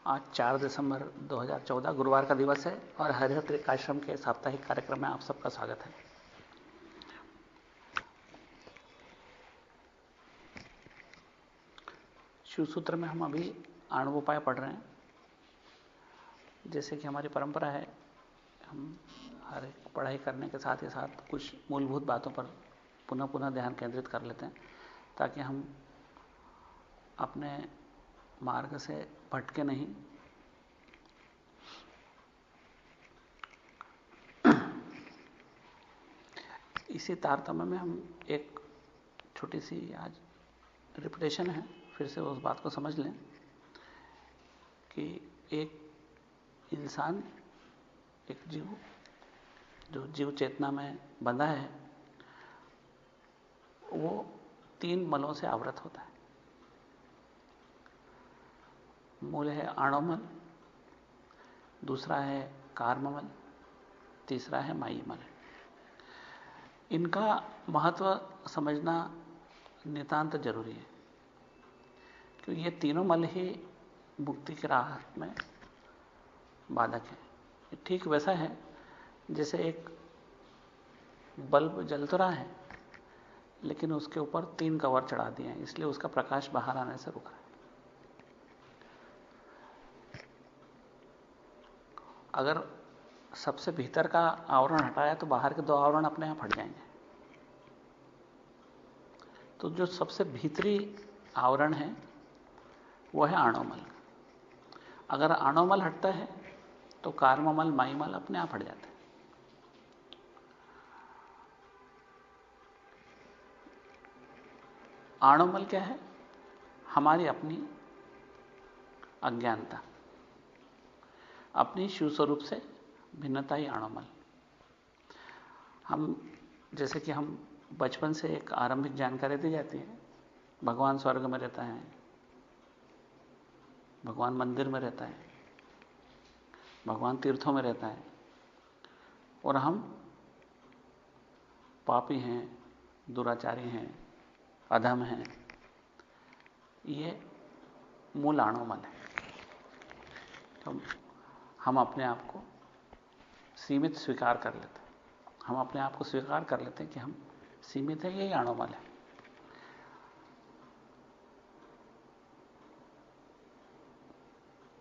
आज 4 दिसंबर 2014 गुरुवार का दिवस है और हरिहर त्रिकाश्रम के साप्ताहिक कार्यक्रम में आप सबका स्वागत है। शिव सूत्र में हम अभी आणव उपाय पढ़ रहे हैं। जैसे कि हमारी परंपरा है, हम हर एक पढ़ाई करने के साथ ही साथ कुछ मूलभूत बातों पर पुनः पुनः ध्यान केंद्रित कर लेते हैं ताकि हम अपने मार्ग से भटके नहीं। इसी तारतम्य में हम एक छोटी सी आज रिपीटेशन है, फिर से उस बात को समझ लें कि एक इंसान, एक जीव जो जीव चेतना में बंधा है, वो 3 मलों से आवृत होता है। मूल है आणवमल, दूसरा है कार्ममल, तीसरा है मायीमल। इनका महत्व समझना नितांत जरूरी है क्योंकि ये तीनों मल ही मुक्ति की राह में बाधक है। ठीक वैसा है जैसे एक बल्ब जल तो रहा है लेकिन उसके ऊपर 3 कवर चढ़ा दिए हैं, इसलिए उसका प्रकाश बाहर आने से रुक रहा है। अगर सबसे भीतर का आवरण हटाया तो बाहर के 2 आवरण अपने आप हट जाएंगे। तो जो सबसे भीतरी आवरण है वो है आणवमल। अगर आणवमल हटता है तो कार्ममल, मायीमल अपने आप हट जाते हैं। आणवमल क्या है? हमारी अपनी अज्ञानता, अपनी शिव स्वरूप से भिन्नता ही आणवमल। हम जैसे कि हम बचपन से एक आरंभिक जानकारी दी जाती है, भगवान स्वर्ग में रहता है, भगवान मंदिर में रहता है, भगवान तीर्थों में रहता है और हम पापी हैं, दुराचारी हैं, अधम हैं। ये मूल आणवमल है। तो हम अपने आप को सीमित स्वीकार कर लेते हैं, हम अपने आप को स्वीकार कर लेते हैं कि हम सीमित है, यही आणवमल है।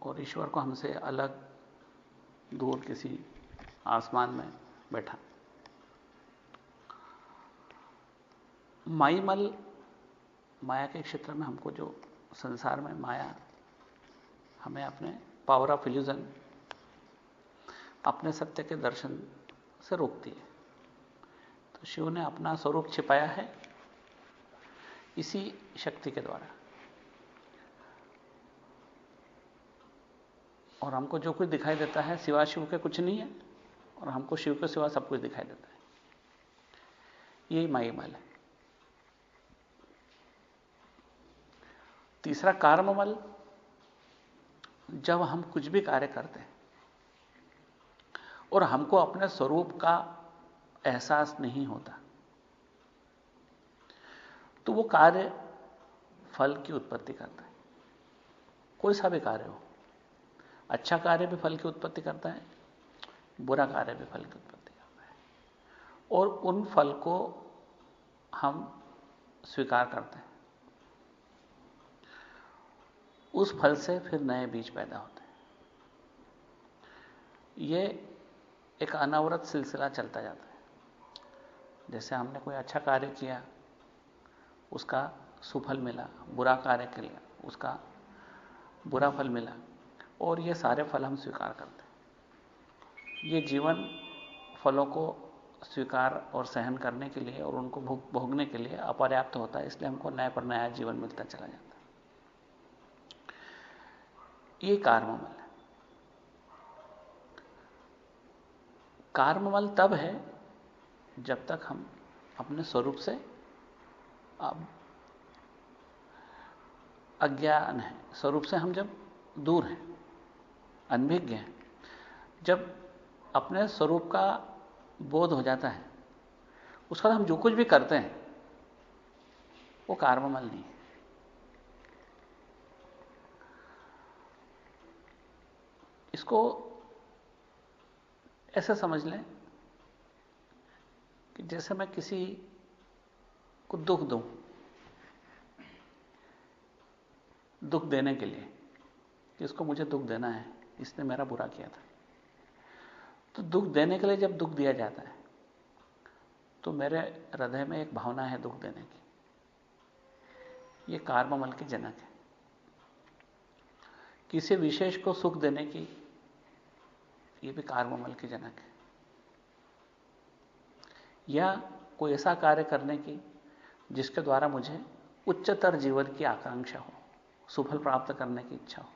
और ईश्वर को हमसे अलग दूर किसी आसमान में बैठा। मायीमल, माया के क्षेत्र में हमको जो संसार में माया हमें अपने पावर ऑफ इल्यूजन, अपने सत्य के दर्शन से रोकती है। तो शिव ने अपना स्वरूप छिपाया है इसी शक्ति के द्वारा, और हमको जो कुछ दिखाई देता है सिवा शिव के कुछ नहीं है और हमको शिव के सिवा सब कुछ दिखाई देता है। यही मायीमल है। तीसरा कार्ममल, जब हम कुछ भी कार्य करते हैं और हमको अपने स्वरूप का एहसास नहीं होता तो वो कार्य फल की उत्पत्ति करता है। कोई सा भी कार्य हो, अच्छा कार्य भी फल की उत्पत्ति करता है, बुरा कार्य भी फल की उत्पत्ति करता है, और उन फल को हम स्वीकार करते हैं। उस फल से फिर नए बीज पैदा होते हैं। ये एक अनवरत सिलसिला चलता जाता है। जैसे हमने कोई अच्छा कार्य किया, उसका सुफल मिला, बुरा कार्य किया, उसका बुरा फल मिला, और ये सारे फल हम स्वीकार करते हैं। ये जीवन फलों को स्वीकार और सहन करने के लिए और उनको भोगने के लिए अपर्याप्त होता है, इसलिए हमको नया पर नया जीवन मिलता चला जाता है। ये कार्ममल है। कार्ममल तब है जब तक हम अपने स्वरूप से अज्ञान है, स्वरूप से हम जब दूर हैं, अनभिज्ञ हैं। जब अपने स्वरूप का बोध हो जाता है, उसके बाद हम जो कुछ भी करते हैं वो कार्ममल नहीं है। इसको ऐसा समझ लें कि जैसे मैं किसी को दुख दूं, दुख देने के लिए कि इसको मुझे दुख देना है, इसने मेरा बुरा किया था। तो दुख देने के लिए जब दुख दिया जाता है तो मेरे हृदय में एक भावना है दुख देने की, यह कार्ममल की जनक है। किसी विशेष को सुख देने की, यह भी कार्ममल की जनक है। या कोई ऐसा कार्य करने की जिसके द्वारा मुझे उच्चतर जीवन की आकांक्षा हो, सुफल प्राप्त करने की इच्छा हो।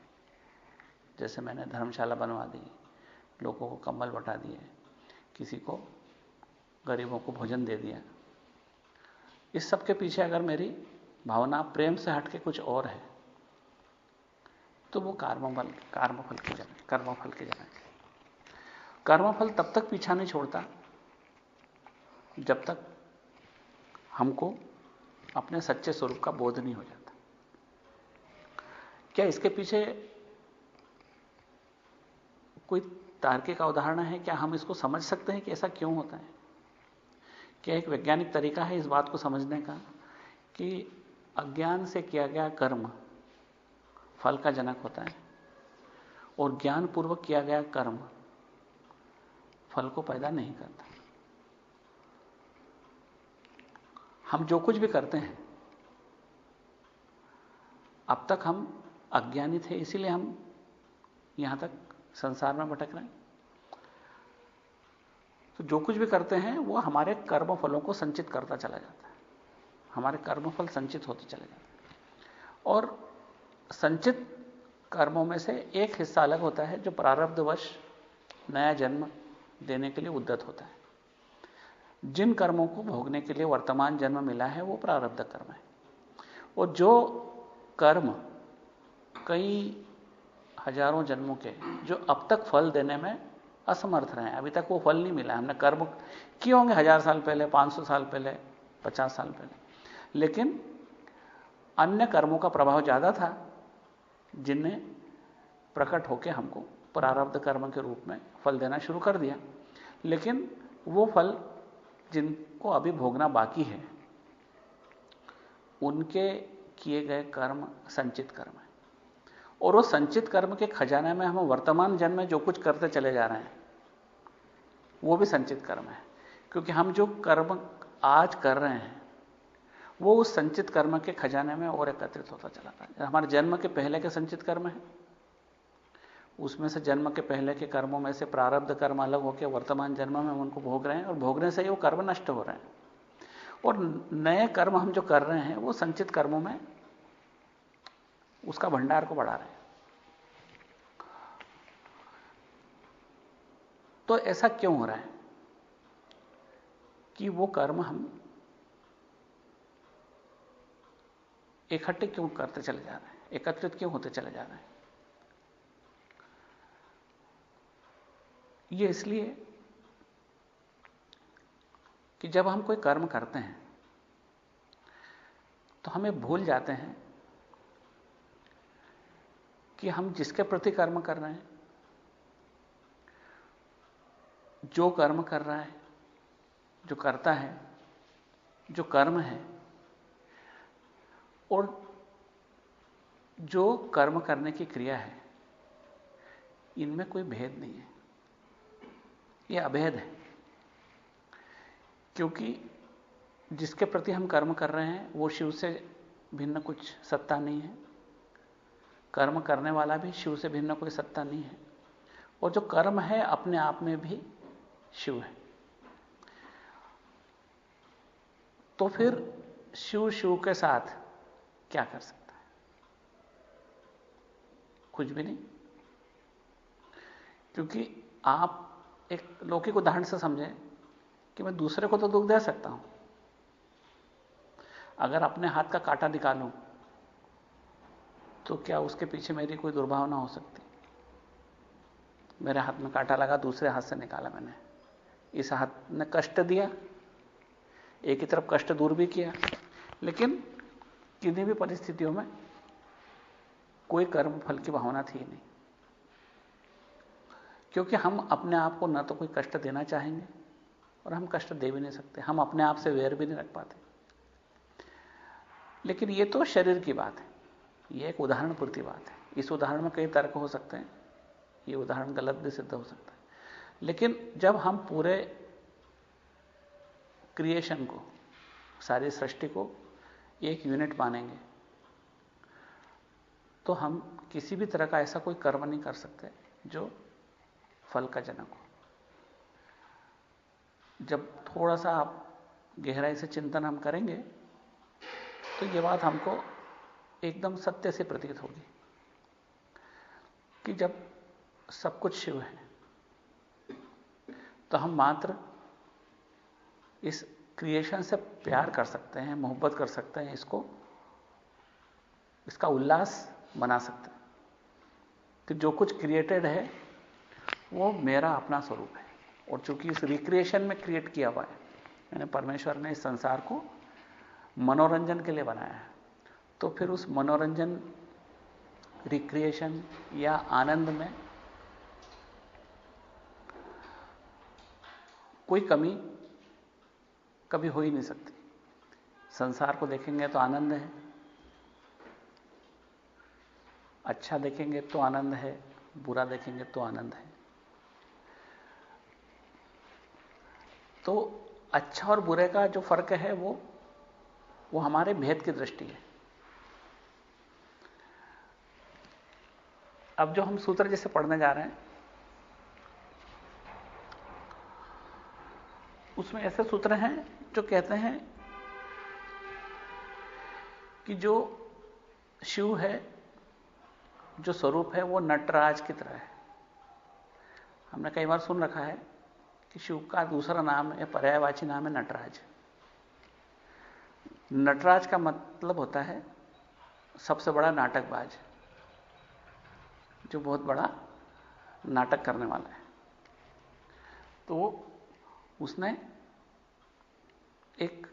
जैसे मैंने धर्मशाला बनवा दी, लोगों को कंबल बटा दिए, किसी को गरीबों को भोजन दे दिया। इस सब के पीछे अगर मेरी भावना प्रेम से हटके कुछ और है तो वो कर्मफल की जनक है। कर्मफल तब तक पीछा नहीं छोड़ता जब तक हमको अपने सच्चे स्वरूप का बोध नहीं हो जाता। क्या इसके पीछे कोई तार्किक उदाहरण है? क्या हम इसको समझ सकते हैं कि ऐसा क्यों होता है? क्या एक वैज्ञानिक तरीका है इस बात को समझने का कि अज्ञान से किया गया कर्म फल का जनक होता है और ज्ञानपूर्वक किया गया कर्म फल को पैदा नहीं करता? हम जो कुछ भी करते हैं, अब तक हम अज्ञानी थे, इसीलिए हम यहां तक संसार में भटक रहे हैं। तो जो कुछ भी करते हैं वो हमारे कर्म फलों को संचित करता चला जाता है, हमारे कर्म फल संचित होते चले जाते हैं। और संचित कर्मों में से एक हिस्सा अलग होता है जो प्रारब्धवश नया जन्म देने के लिए उद्यत होता है। जिन कर्मों को भोगने के लिए वर्तमान जन्म मिला है वो प्रारब्ध कर्म है। और जो कर्म कई हजारों जन्मों के जो अब तक फल देने में असमर्थ रहे हैं, अभी तक वो फल नहीं मिला, हमने कर्म किए होंगे 1000 साल पहले, 500 साल पहले, 50 साल पहले, लेकिन अन्य कर्मों का प्रभाव ज्यादा था जिनने प्रकट होकर हमको प्रारब्ध कर्म के रूप में फल देना शुरू कर दिया। लेकिन वो फल जिनको अभी भोगना बाकी है उनके किए गए कर्म संचित कर्म है। और वो संचित कर्म के खजाने में हम वर्तमान जन्म में जो कुछ करते चले जा रहे हैं वो भी संचित कर्म है, क्योंकि हम जो कर्म आज कर रहे हैं वो उस संचित कर्म के खजाने में और एकत्रित होता चला रहा है। हमारे जन्म के पहले के संचित कर्म है, उसमें से जन्म के पहले के कर्मों में से प्रारब्ध कर्म अलग होकर वर्तमान जन्म में हम उनको भोग रहे हैं और भोगने से ही वो कर्म नष्ट हो रहे हैं। और नए कर्म हम जो कर रहे हैं वो संचित कर्मों में उसका भंडार को बढ़ा रहे हैं। तो ऐसा क्यों हो रहा है कि वो कर्म हम इकट्ठे क्यों करते चले जा रहे हैं, एकत्रित क्यों होते चले जा रहे हैं? ये इसलिए कि जब हम कोई कर्म करते हैं तो हमें भूल जाते हैं कि हम जिसके प्रति कर्म कर रहे हैं, जो कर्म कर रहा है, जो करता है, जो कर्म है और जो कर्म करने की क्रिया है, इनमें कोई भेद नहीं है, यह अभेद है। क्योंकि जिसके प्रति हम कर्म कर रहे हैं वो शिव से भिन्न कुछ सत्ता नहीं है, कर्म करने वाला भी शिव से भिन्न कोई सत्ता नहीं है, और जो कर्म है अपने आप में भी शिव है। तो फिर शिव के साथ क्या कर सकता है? कुछ भी नहीं। क्योंकि आप एक लौकिक उदाहरण से समझें कि मैं दूसरे को तो दुख दे सकता हूं। अगर अपने हाथ का कांटा निकालूं तो क्या उसके पीछे मेरी कोई दुर्भावना हो सकती? मेरे हाथ में कांटा लगा, दूसरे हाथ से निकाला मैंने, इस हाथ ने कष्ट दिया, एक ही तरफ कष्ट दूर भी किया, लेकिन किन्हीं भी परिस्थितियों में कोई कर्म फल की भावना थी नहीं। क्योंकि हम अपने आप को न तो कोई कष्ट देना चाहेंगे और हम कष्ट दे भी नहीं सकते, हम अपने आप से वैर भी नहीं रख पाते। लेकिन ये तो शरीर की बात है, ये एक उदाहरण पूर्ति बात है। इस उदाहरण में कई तर्क हो सकते हैं, ये उदाहरण गलत भी सिद्ध हो सकता है। लेकिन जब हम पूरे क्रिएशन को, सारी सृष्टि को एक यूनिट मानेंगे, तो हम किसी भी तरह का ऐसा कोई कर्म नहीं कर सकते जो फल का जनक हो। जब थोड़ा सा आप गहराई से चिंतन हम करेंगे तो ये बात हमको एकदम सत्य से प्रतीत होगी कि जब सब कुछ शिव है तो हम मात्र इस क्रिएशन से प्यार कर सकते हैं, मोहब्बत कर सकते हैं, इसका उल्लास बना सकते हैं कि जो कुछ क्रिएटेड है वो मेरा अपना स्वरूप है। और चूंकि इस रिक्रिएशन में क्रिएट किया हुआ है, यानी परमेश्वर ने इस संसार को मनोरंजन के लिए बनाया है, तो फिर उस मनोरंजन, रिक्रिएशन या आनंद में कोई कमी कभी हो ही नहीं सकती। संसार को देखेंगे तो आनंद है, अच्छा देखेंगे तो आनंद है, बुरा देखेंगे तो आनंद है। तो अच्छा और बुरे का जो फर्क है वो हमारे भेद की दृष्टि है। अब जो हम सूत्र जैसे पढ़ने जा रहे हैं, उसमें ऐसे सूत्र हैं जो कहते हैं कि जो शिव है, जो स्वरूप है, वो नटराज की तरह है। हमने कई बार सुन रखा है कि शिव का दूसरा नाम है, पर्यायवाची नाम है नटराज। नटराज का मतलब होता है सबसे बड़ा नाटकबाज, जो बहुत बड़ा नाटक करने वाला है। तो उसने एक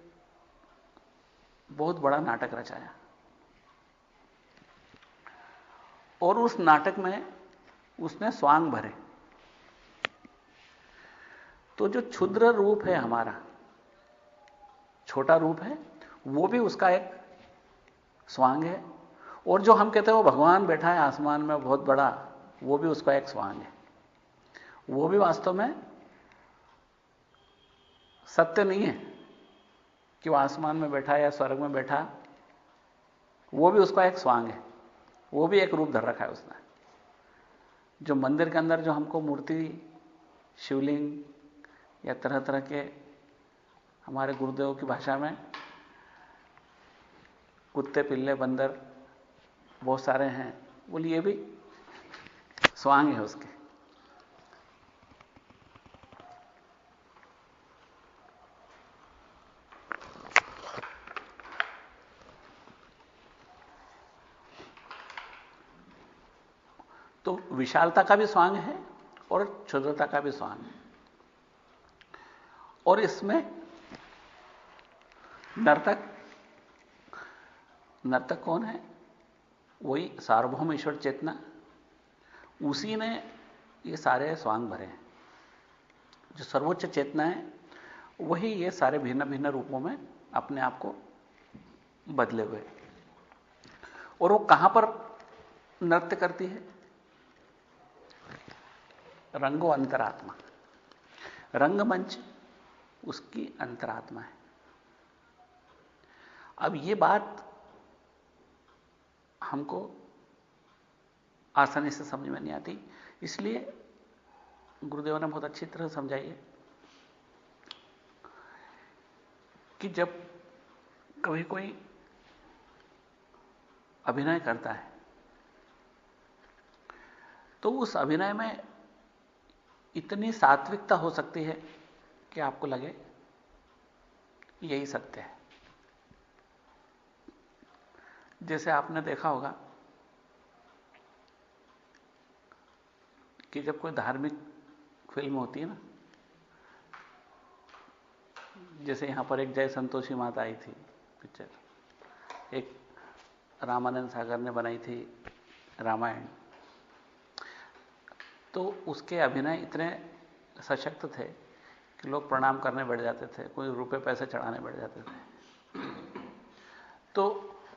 बहुत बड़ा नाटक रचाया और उस नाटक में उसने स्वांग भरे। तो जो क्षुद्र रूप है हमारा, छोटा रूप है, वो भी उसका एक स्वांग है। और जो हम कहते हैं वो भगवान बैठा है आसमान में बहुत बड़ा, वो भी उसका एक स्वांग है। वो भी वास्तव में सत्य नहीं है कि वो आसमान में बैठा या स्वर्ग में बैठा, वो भी उसका एक स्वांग है, वो भी एक रूप धर रखा है उसने। जो मंदिर के अंदर जो हमको मूर्ति, शिवलिंग या तरह तरह के, हमारे गुरुदेव की भाषा में कुत्ते, पिल्ले, बंदर बहुत सारे हैं, बोलिए ये भी स्वांग है उसके। तो विशालता का भी स्वांग है और क्षुद्रता का भी स्वांग है। और इसमें नर्तक कौन है? वही सार्वभौम ईश्वर चेतना, उसी ने ये सारे स्वांग भरे हैं। जो सर्वोच्च चेतना है वही ये सारे भिन्न भिन्न रूपों में अपने आप को बदले हुए। और वो कहां पर नृत्य करती है? रंगो अंतरात्मा। रंगमंच उसकी अंतरात्मा है। अब ये बात हमको आसानी से समझ में नहीं आती, इसलिए गुरुदेव ने बहुत अच्छी तरह समझाई है कि जब कभी कोई अभिनय करता है तो उस अभिनय में इतनी सात्विकता हो सकती है कि आपको लगे यही सत्य है। जैसे आपने देखा होगा कि जब कोई धार्मिक फिल्म होती है ना, जैसे यहां पर एक जय संतोषी माता आई थी पिक्चर, एक रामानंद सागर ने बनाई थी रामायण, तो उसके अभिनय इतने सशक्त थे कि लोग प्रणाम करने बैठ जाते थे, कोई रुपए पैसे चढ़ाने बैठ जाते थे। तो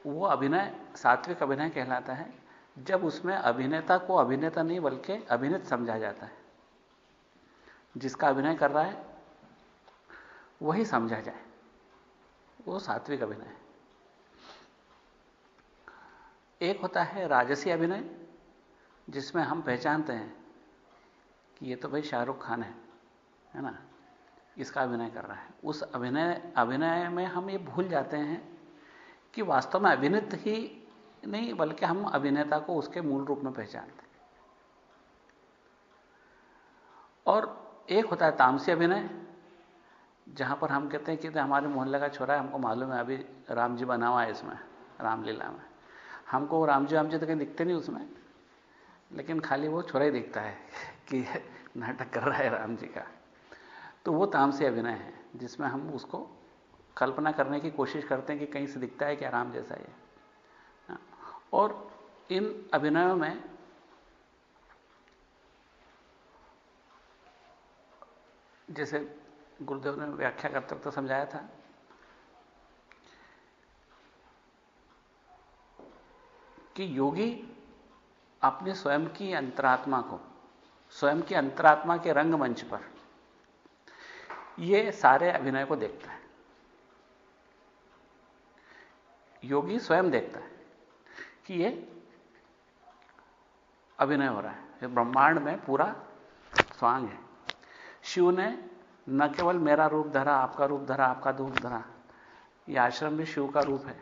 वो अभिनय सात्विक अभिनय कहलाता है जब उसमें अभिनेता को अभिनेता नहीं बल्कि अभिनेत समझा जाता है। जिसका अभिनय कर रहा है वही समझा जाए, वो सात्विक अभिनय है। एक होता है राजसी अभिनय, जिसमें हम पहचानते हैं कि ये तो भाई शाहरुख खान है ना, इसका अभिनय कर रहा है। उस अभिनय में हम ये भूल जाते हैं कि वास्तव में अभिनेत ही नहीं बल्कि हम अभिनेता को उसके मूल रूप में पहचानते हैं। और एक होता है तामसी अभिनय, जहां पर हम कहते हैं कि हमारे मोहल्ले का छोरा है, हमको मालूम है अभी राम जी बना हुआ है इसमें रामलीला में, हमको राम जी तो कहीं दिखते नहीं उसमें, लेकिन खाली वो छोरा ही दिखता है कि नाटक कर रहा है राम जी का। तो वो तामसी अभिनय है जिसमें हम उसको कल्पना करने की कोशिश करते हैं कि कहीं से दिखता है क्या राम जैसा ये। और इन अभिनयों में जैसे गुरुदेव ने व्याख्या करते वक्त समझाया था कि योगी अपने स्वयं की अंतरात्मा को, स्वयं की अंतरात्मा के रंगमंच पर ये सारे अभिनय को देखता है। योगी स्वयं देखता है कि ये अभिनय हो रहा है, ये ब्रह्मांड में पूरा स्वांग है। शिव ने न केवल मेरा रूप धरा, आपका रूप धरा, आपका रूप धरा, ये आश्रम भी शिव का रूप है।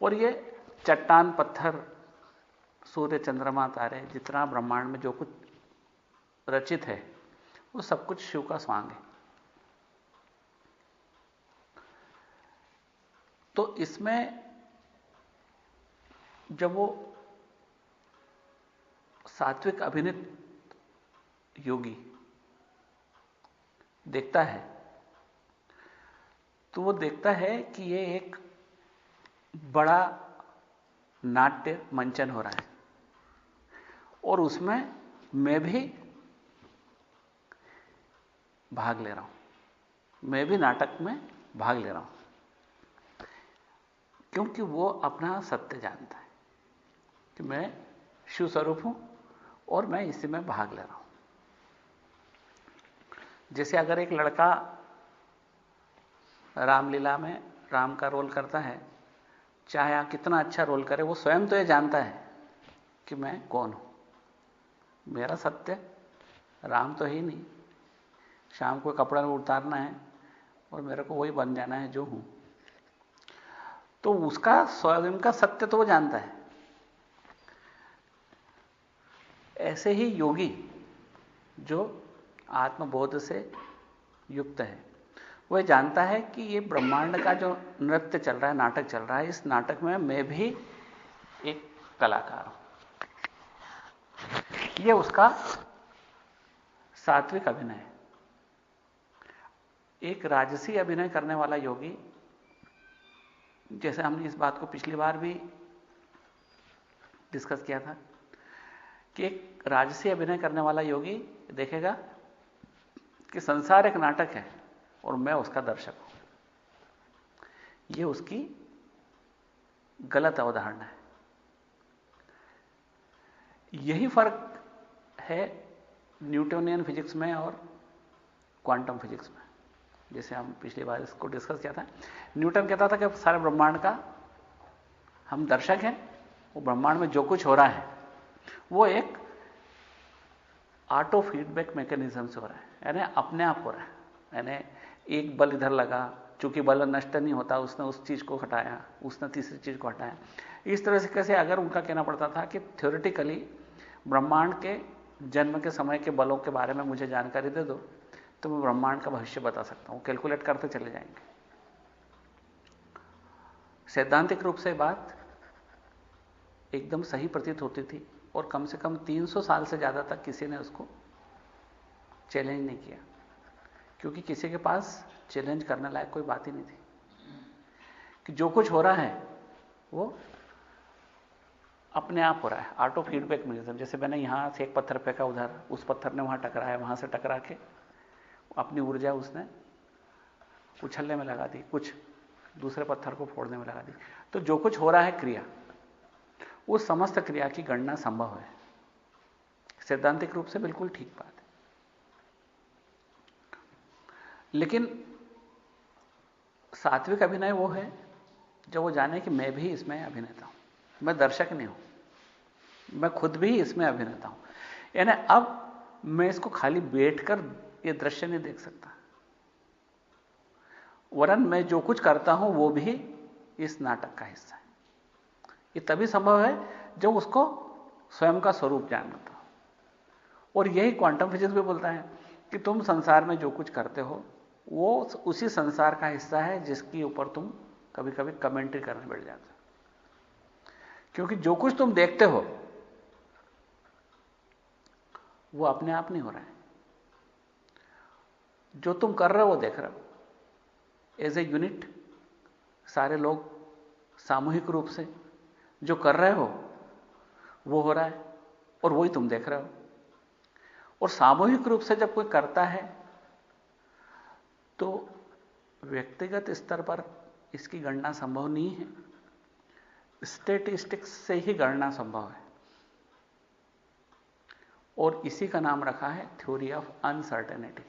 और ये चट्टान पत्थर सूर्य चंद्रमा तारे जितना ब्रह्मांड में जो कुछ रचित है वो सब कुछ शिव का स्वांग है। तो इसमें जब वो सात्विक अभिनीत योगी देखता है तो वो देखता है कि ये एक बड़ा नाट्य मंचन हो रहा है और उसमें मैं भी भाग ले रहा हूं, मैं भी नाटक में भाग ले रहा हूं, क्योंकि वो अपना सत्य जानता है कि मैं शिव स्वरूप हूं और मैं इसी में भाग ले रहा हूं। जैसे अगर एक लड़का रामलीला में राम का रोल करता है, चाहे कितना अच्छा रोल करे, वो स्वयं तो ये जानता है कि मैं कौन हूं, मेरा सत्य राम तो ही नहीं, शाम को कपड़ा उतारना है और मेरे को वही बन जाना है जो हूं। तो उसका स्वयं का सत्य तो वो जानता है। ऐसे ही योगी जो आत्मबोध से युक्त है, वह जानता है कि ये ब्रह्मांड का जो नृत्य चल रहा है, नाटक चल रहा है, इस नाटक में मैं भी एक कलाकार हूं। यह उसका सात्विक अभिनय है। एक राजसी अभिनय करने वाला योगी, जैसे हमने इस बात को पिछली बार भी डिस्कस किया था कि एक राजसी अभिनय करने वाला योगी देखेगा कि संसार एक नाटक है और मैं उसका दर्शक हूं। यह उसकी गलत अवधारणा है। यही फर्क है न्यूटोनियन फिजिक्स में और क्वांटम फिजिक्स में। जैसे हम पिछली बार इसको डिस्कस किया था, न्यूटन कहता था कि सारे ब्रह्मांड का हम दर्शक हैं, वो ब्रह्मांड में जो कुछ हो रहा है वो एक ऑटो फीडबैक मैकेनिज्म से हो रहा है, यानी अपने आप हो रहा है। यानी एक बल इधर लगा, चूंकि बल नष्ट नहीं होता, उसने उस चीज को हटाया, उसने तीसरी चीज को हटाया। इस तरह से कैसे अगर उनका कहना पड़ता था कि थ्योरेटिकली ब्रह्मांड के जन्म के समय के बलों के बारे में मुझे जानकारी दे दो तो मैं ब्रह्मांड का भविष्य बता सकता हूं, कैलकुलेट करते चले जाएंगे। सैद्धांतिक रूप से बात एकदम सही प्रतीत होती थी और कम से कम 300 साल से ज्यादा तक किसी ने उसको चैलेंज नहीं किया, क्योंकि किसी के पास चैलेंज करने लायक कोई बात ही नहीं थी कि जो कुछ हो रहा है वो अपने आप हो रहा है, ऑटो फीडबैक मैकेनिज्म। जैसे मैंने यहां से एक पत्थर फेंका उधर, उस पत्थर ने वहां टकराया, वहां से टकरा के अपनी ऊर्जा उसने उछलने में लगा दी, कुछ दूसरे पत्थर को फोड़ने में लगा दी। तो जो कुछ हो रहा है क्रिया, उस समस्त क्रिया की गणना संभव है। सैद्धांतिक रूप से बिल्कुल ठीक बात है। लेकिन सात्विक अभिनय वो है जो वो जाने कि मैं भी इसमें अभिनेता हूं, मैं दर्शक नहीं हूं, मैं खुद भी इसमें अभिनेता हूं। यानी अब मैं इसको खाली बैठकर ये दृश्य नहीं देख सकता, वरन मैं जो कुछ करता हूं वो भी इस नाटक का हिस्सा है। ये तभी संभव है जब उसको स्वयं का स्वरूप जानता हो। और यही क्वांटम फिजिक्स भी बोलता है कि तुम संसार में जो कुछ करते हो वो उसी संसार का हिस्सा है जिसके ऊपर तुम कभी कभी कमेंट्री करने बैठ जाते हो। क्योंकि जो कुछ तुम देखते हो वो अपने आप नहीं हो रहा है, जो तुम कर रहे हो वो देख रहे हो। एज ए यूनिट सारे लोग सामूहिक रूप से जो कर रहे हो वो हो रहा है और वही तुम देख रहे हो। और सामूहिक रूप से जब कोई करता है तो व्यक्तिगत स्तर पर इसकी गणना संभव नहीं है, स्टैटिस्टिक्स से ही गणना संभव है। और इसी का नाम रखा है थ्योरी ऑफ अनसर्टेनिटी,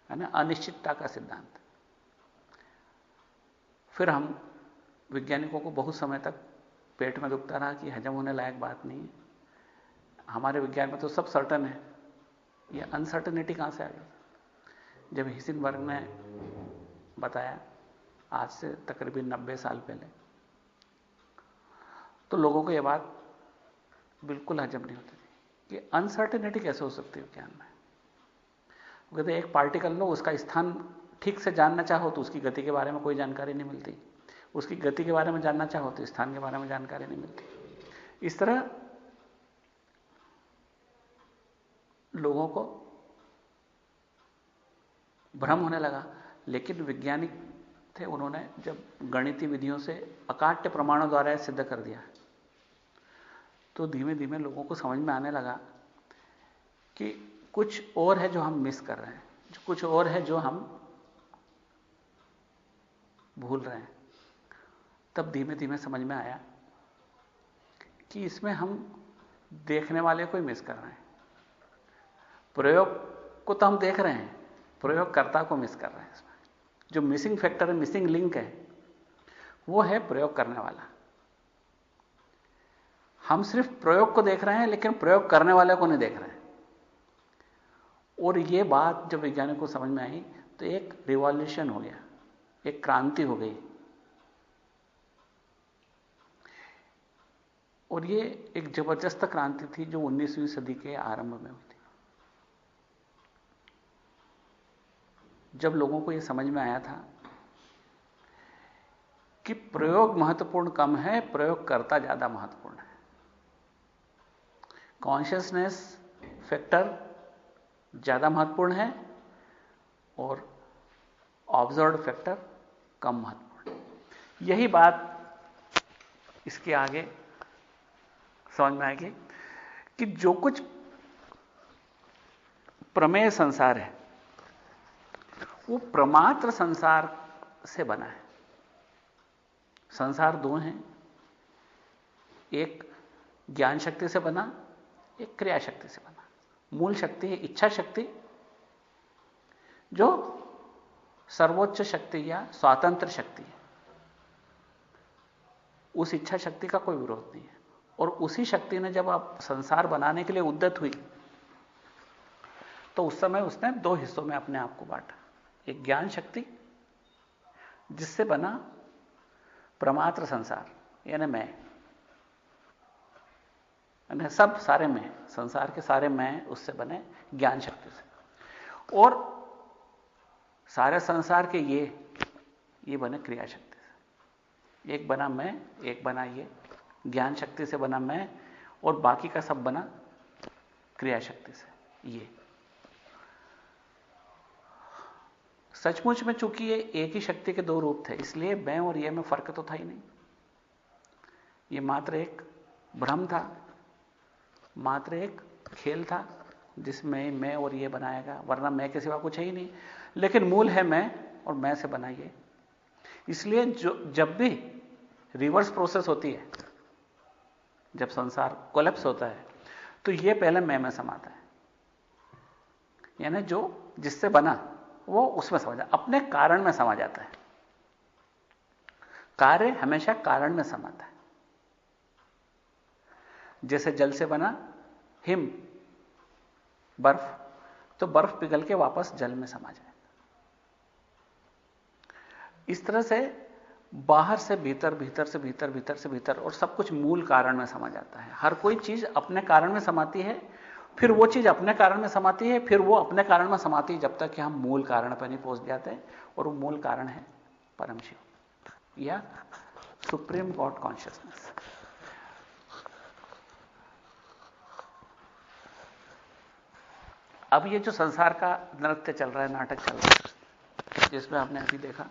है ना, अनिश्चितता का सिद्धांत। फिर हम वैज्ञानिकों को बहुत समय तक पेट में दुखता रहा कि हजम होने लायक बात नहीं है, हमारे विज्ञान में तो सब सर्टन है, ये अनसर्टेनिटी कहां से आ गई। जब हिसेनबर्ग ने बताया आज से तकरीबन 90 साल पहले, तो लोगों को यह बात बिल्कुल हजम नहीं होती थी कि अनसर्टेनिटी कैसे हो सकती है विज्ञान में। वो कहते एक पार्टिकल लो, उसका स्थान ठीक से जानना चाहो तो उसकी गति के बारे में कोई जानकारी नहीं मिलती, उसकी गति के बारे में जानना चाहो तो स्थान के बारे में जानकारी नहीं मिलती। इस तरह लोगों को भ्रम होने लगा। लेकिन वैज्ञानिक थे, उन्होंने जब गणितीय विधियों से अकाट्य प्रमाणों द्वारा सिद्ध कर दिया तो धीमे धीमे लोगों को समझ में आने लगा कि कुछ और है जो हम मिस कर रहे हैं, कुछ और है जो हम भूल रहे हैं। तब धीमे धीमे समझ में आया कि इसमें हम देखने वाले को ही मिस कर रहे हैं। प्रयोग को तो हम देख रहे हैं, प्रयोगकर्ता को मिस कर रहे हैं। इसमें जो मिसिंग फैक्टर है, मिसिंग लिंक है, वो है प्रयोग करने वाला। हम सिर्फ प्रयोग को देख रहे हैं लेकिन प्रयोग करने वाले को नहीं देख रहे हैं। और ये बात जब वैज्ञानिक को समझ में आई तो एक रिवॉल्यूशन हो गया, एक क्रांति हो गई। और ये एक जबरदस्त क्रांति थी जो 19वीं सदी के आरंभ में हुई थी। जब लोगों को यह समझ में आया था कि प्रयोग महत्वपूर्ण कम है, प्रयोगकर्ता ज्यादा महत्वपूर्ण है। कॉन्शियसनेस फैक्टर ज्यादा महत्वपूर्ण है और ऑब्जर्व्ड फैक्टर कम महत्वपूर्ण है। यही बात इसके आगे समझ में आएगी कि जो कुछ प्रमेय संसार है वो प्रमात्र संसार से बना है। संसार दो हैं, एक ज्ञान शक्ति से बना, एक क्रिया शक्ति से बना। मूल शक्ति है इच्छा शक्ति, जो सर्वोच्च शक्ति या स्वतंत्र शक्ति है। उस इच्छा शक्ति का कोई विरोध नहीं है। और उसी शक्ति ने जब आप संसार बनाने के लिए उद्यत हुई तो उस समय उसने दो हिस्सों में अपने आप को बांटा। एक ज्ञान शक्ति जिससे बना प्रमात्र संसार, यानी मैं, यानी सब सारे मैं, संसार के सारे मैं उससे बने ज्ञान शक्ति से। और सारे संसार के ये बने क्रिया शक्ति से। एक बना मैं, एक बना ये, ज्ञान शक्ति से बना मैं, और बाकी का सब बना क्रिया शक्ति से। ये सचमुच में चूंकि ये एक ही शक्ति के दो रूप थे, इसलिए मैं और ये में फर्क तो था ही नहीं। ये मात्र एक भ्रम था, मात्र एक खेल था जिसमें मैं और ये बनाएगा, वरना मैं के सिवा कुछ है ही नहीं। लेकिन मूल है मैं, और मैं से बनाइए। इसलिए जब भी रिवर्स प्रोसेस होती है, जब संसार कोलैप्स होता है, तो ये पहले मैं में समाता है। यानी जो जिससे बना वो उसमें समा जाता, अपने कारण में समा जाता है। कार्य हमेशा कारण में समाता है। जैसे जल से बना हिम, बर्फ, तो बर्फ पिघल के वापस जल में समा जाए। इस तरह से बाहर से भीतर, भीतर से भीतर, भीतर से भीतर, और सब कुछ मूल कारण में समा जाता है। हर कोई चीज अपने कारण में समाती है, फिर वो चीज अपने कारण में समाती है, फिर वो अपने कारण में समाती है, जब तक कि हम मूल कारण पर नहीं पहुंच जाते। और वो मूल कारण है परम शिव या सुप्रीम गॉड कॉन्शियसनेस। अब ये जो संसार का नृत्य चल रहा है, नाटक चल रहा है, जिसमें आपने अभी देखा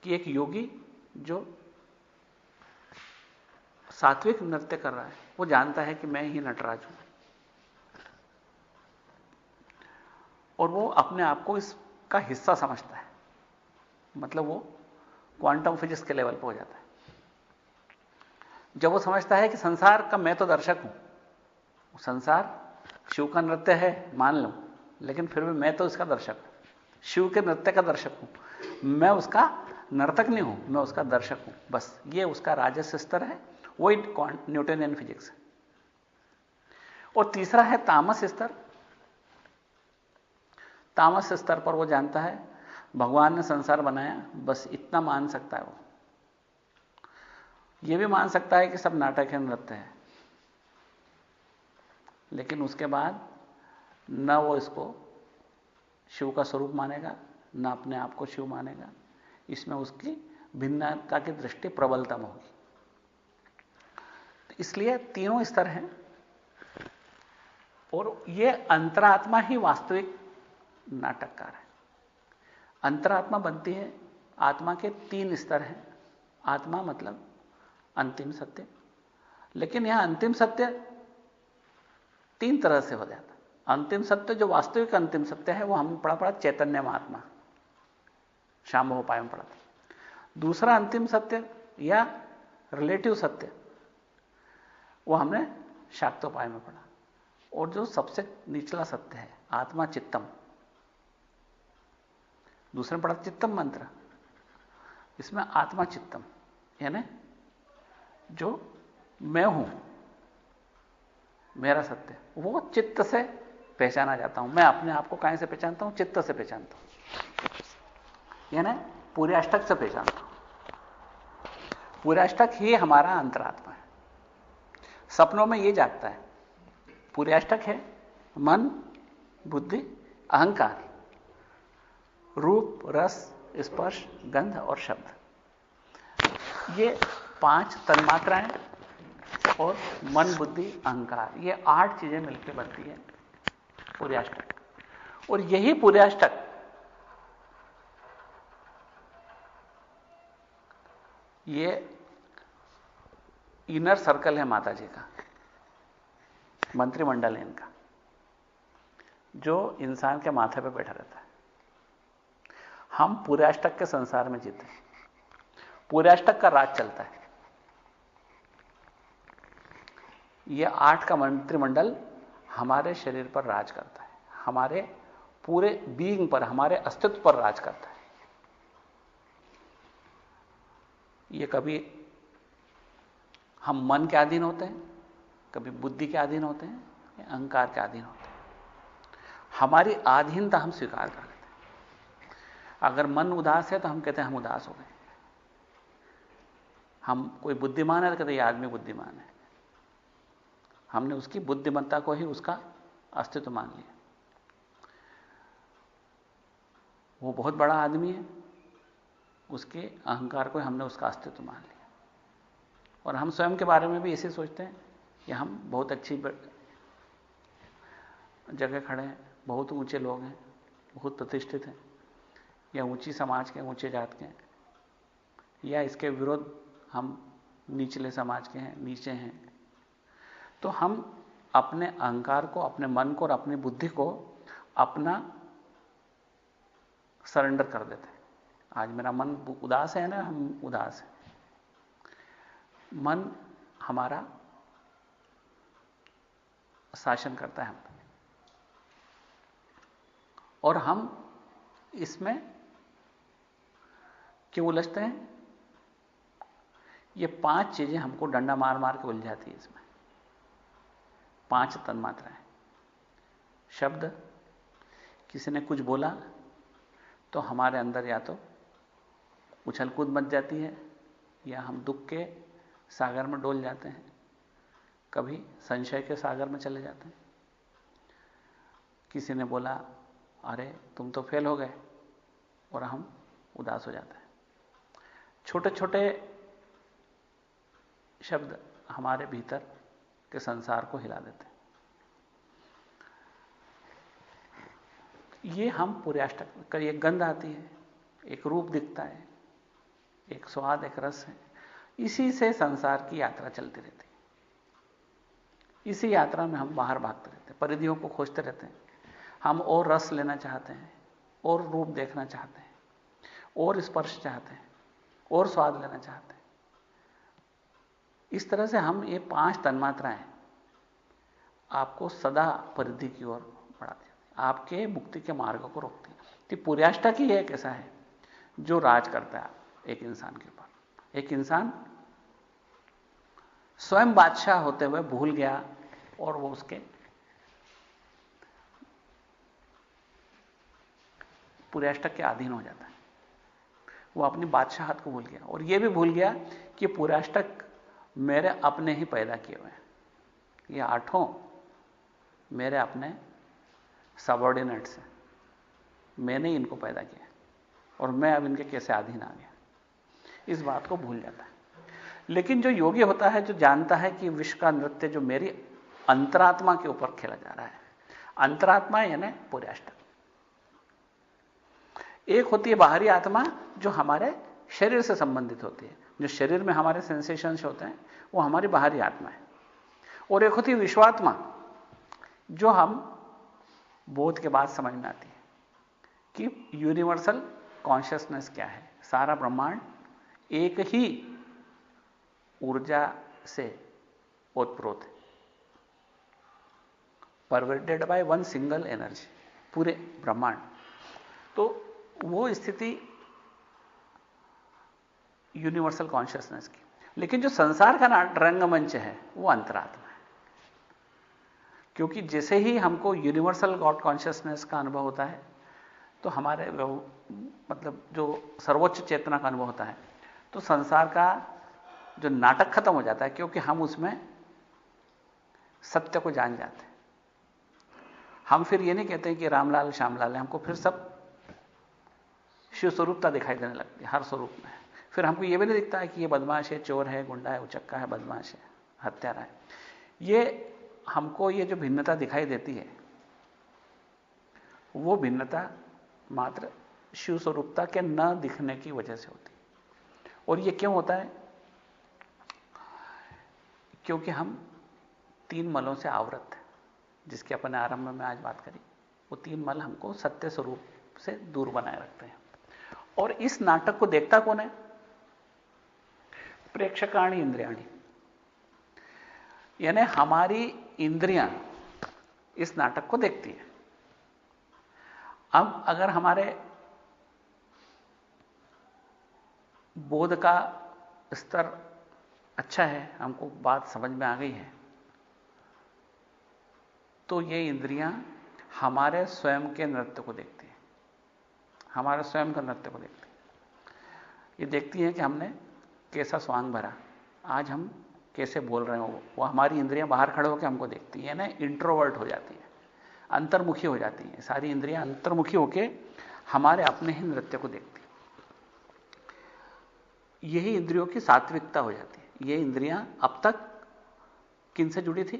कि एक योगी जो सात्विक नृत्य कर रहा है, वो जानता है कि मैं ही नटराज हूं, और वो अपने आप को इसका हिस्सा समझता है। मतलब वो क्वांटम फिजिक्स के लेवल पर हो जाता है। जब वो समझता है कि संसार का मैं तो दर्शक हूं, संसार शिव का नृत्य है मान लो, लेकिन फिर भी मैं तो इसका दर्शक हूं, शिव के नृत्य का दर्शक हूं, मैं उसका नर्तक नहीं हूं, मैं उसका दर्शक हूं। बस ये उसका राजस स्तर है, वही न्यूटनियन फिजिक्स है। और तीसरा है तामस स्तर। तामस स्तर पर वो जानता है भगवान ने संसार बनाया, बस इतना मान सकता है वो। ये भी मान सकता है कि सब नाटक है, नृत्य है, लेकिन उसके बाद न वो इसको शिव का स्वरूप मानेगा, न अपने आप को शिव मानेगा। इसमें उसकी भिन्नता की दृष्टि प्रबलतम होगी। इसलिए तीनों स्तर हैं, और ये अंतरात्मा ही वास्तविक नाटककार है। अंतरात्मा बनती है, आत्मा के तीन स्तर हैं। आत्मा मतलब अंतिम सत्य, लेकिन यहां अंतिम सत्य तीन तरह से हो जाता है। अंतिम सत्य जो वास्तविक अंतिम सत्य है, वो हमने पढ़ा चैतन्य महात्मा, शाम्भव उपाय में पढ़ा था। दूसरा अंतिम सत्य या रिलेटिव सत्य, वो हमने शाक्तोपाय में पढ़ा। और जो सबसे निचला सत्य है, आत्मा चित्तम, दूसरे में पढ़ा चित्तम मंत्र। इसमें आत्मा चित्तम यानी जो मैं हूं, मेरा सत्य, वो चित्त से पहचाना जाता हूं। मैं अपने आप को कहां से पहचानता हूं? चित्त से पहचानता हूं, यानी पूरे अष्टक से पहचानता हूं। पूरे अष्टक ही हमारा अंतरात्मा है। सपनों में ये जागता है। पूरे अष्टक है मन, बुद्धि, अहंकार, रूप, रस, स्पर्श, गंध और शब्द। ये 5 तन्मात्राएं और मन, बुद्धि, अहंकार, ये 8 चीजें मिलकर बनती है पूरे अष्टक। और यही पूरे अष्टक ये इनर सर्कल है माता जी का, मंत्रिमंडल है इनका, जो इंसान के माथे पे बैठा रहता है। हम पूरे अष्टक के संसार में जीते हैं, पूरे अष्टक का राज चलता है। यह 8 का मंत्रिमंडल हमारे शरीर पर राज करता है, हमारे पूरे बीइंग पर, हमारे अस्तित्व पर राज करता है। ये कभी हम मन के अधीन होते हैं, कभी बुद्धि के अधीन होते हैं, या अहंकार के अधीन होते हैं। हमारी अधीनता हम स्वीकार कर लेते हैं। अगर मन उदास है तो हम कहते हैं हम उदास हो गए। हम कोई बुद्धिमान है तो कहते हैं ये आदमी बुद्धिमान है। हमने उसकी बुद्धिमत्ता को ही उसका अस्तित्व मान लिया। वो बहुत बड़ा आदमी है, उसके अहंकार को हमने उसका अस्तित्व मान लिया। और हम स्वयं के बारे में भी ऐसे सोचते हैं कि हम बहुत अच्छी जगह खड़े हैं, बहुत ऊंचे लोग हैं, बहुत प्रतिष्ठित हैं, या ऊंची समाज के, ऊंचे जात के, या इसके विरुद्ध हम निचले समाज के हैं, नीचे हैं, तो हम अपने अहंकार को, अपने मन को और अपनी बुद्धि को अपना सरेंडर कर देते हैं। आज मेरा मन उदास है ना, हम उदास हैं, मन हमारा शासन करता है हम पर। और हम इसमें क्यों उलझते हैं? ये 5 चीजें हमको डंडा मार मार के उलझाती है। इसमें 5 तन्मात्राएं। शब्द, किसी ने कुछ बोला तो हमारे अंदर या तो उछल कूद मच जाती है, या हम दुख के सागर में डोल जाते हैं, कभी संशय के सागर में चले जाते हैं। किसी ने बोला अरे तुम तो फेल हो गए, और हम उदास हो जाते हैं। छोटे छोटे शब्द हमारे भीतर के संसार को हिला देते हैं। ये हम पुर्याष्टक कर, एक गंध आती है, एक रूप दिखता है, एक स्वाद, एक रस है, इसी से संसार की यात्रा चलती रहती है। इसी यात्रा में हम बाहर भागते रहते हैं, परिधियों को खोजते रहते हैं। हम और रस लेना चाहते हैं, और रूप देखना चाहते हैं, और स्पर्श चाहते हैं, और स्वाद लेना चाहते हैं। इस तरह से हम ये 5 तन्मात्राएं आपको सदा परिधि की ओर बढ़ाती हैं, आपके मुक्ति के मार्ग को रोकती हैं। तो पुर्याष्टक ही एक ऐसा है जो राज करता है एक इंसान के ऊपर। एक इंसान स्वयं बादशाह होते हुए भूल गया, और वो उसके पुर्याष्टक के अधीन हो जाता है। वो अपनी बादशाहत को भूल गया, और ये भी भूल गया कि पुर्याष्टक मेरे अपने ही पैदा किए हुए हैं। ये 8 मेरे अपने सबऑर्डिनेट्स हैं, मैंने ही इनको पैदा किया, और मैं अब इनके कैसे अधीन आ गया, इस बात को भूल जाता है। लेकिन जो योगी होता है, जो जानता है कि विश्व का नृत्य जो मेरी अंतरात्मा के ऊपर खेला जा रहा है, अंतरात्मा यानी पुर्याष्टक। एक होती है बाहरी आत्मा जो हमारे शरीर से संबंधित होती है, जो शरीर में हमारे सेंसेशंस होते हैं, वो हमारी बाहरी आत्मा है। और एक होती है विश्वात्मा, जो हम बोध के बाद समझ में आती है कि यूनिवर्सल कॉन्शियसनेस क्या है। सारा ब्रह्मांड एक ही ऊर्जा से ओतप्रोत है, pervaded by one single energy, पूरे ब्रह्मांड। तो वो स्थिति यूनिवर्सल कॉन्शियसनेस की। लेकिन जो संसार का रंगमंच है वो अंतरात्मा है, क्योंकि जैसे ही हमको यूनिवर्सल गॉड कॉन्शियसनेस का अनुभव होता है, तो हमारे मतलब जो सर्वोच्च चेतना का अनुभव होता है, तो संसार का जो नाटक खत्म हो जाता है, क्योंकि हम उसमें सत्य को जान जाते हैं। हम फिर ये नहीं कहते हैं कि रामलाल श्यामलाल है, हमको फिर सब शिव स्वरूपता दिखाई देने लगती है हर स्वरूप में। फिर हमको ये भी नहीं दिखता है कि ये बदमाश है, चोर है, गुंडा है, उचक्का है, बदमाश है, हत्यारा है। ये हमको ये जो भिन्नता दिखाई देती है, वो भिन्नता मात्र शिव स्वरूपता के न दिखने की वजह से होती है। और ये क्यों होता है? क्योंकि हम 3 मलों से आवृत हैं, जिसके अपन आरंभ में आज बात करी। वो 3 मल हमको सत्य स्वरूप से दूर बनाए रखते हैं। और इस नाटक को देखता कौन है? प्रेक्षकाणी इंद्रियाणी, यानी हमारी इंद्रियां इस नाटक को देखती है। अब अगर हमारे बोध का स्तर अच्छा है, हमको बात समझ में आ गई है, तो ये इंद्रियां हमारे स्वयं के नृत्य को देखती हैं, हमारे स्वयं का नृत्य को देखती हैं। ये देखती हैं कि हमने कैसा स्वांग भरा, आज हम कैसे बोल रहे हो। वो हमारी इंद्रियां बाहर खड़े होकर हमको देखती हैं, ना इंट्रोवर्ट हो जाती है, अंतर्मुखी हो जाती हैं। सारी इंद्रियां अंतर्मुखी होकर हमारे अपने ही नृत्य को देखती हैं। यही इंद्रियों की सात्विकता हो जाती है। ये इंद्रियां अब तक किन से जुड़ी थी?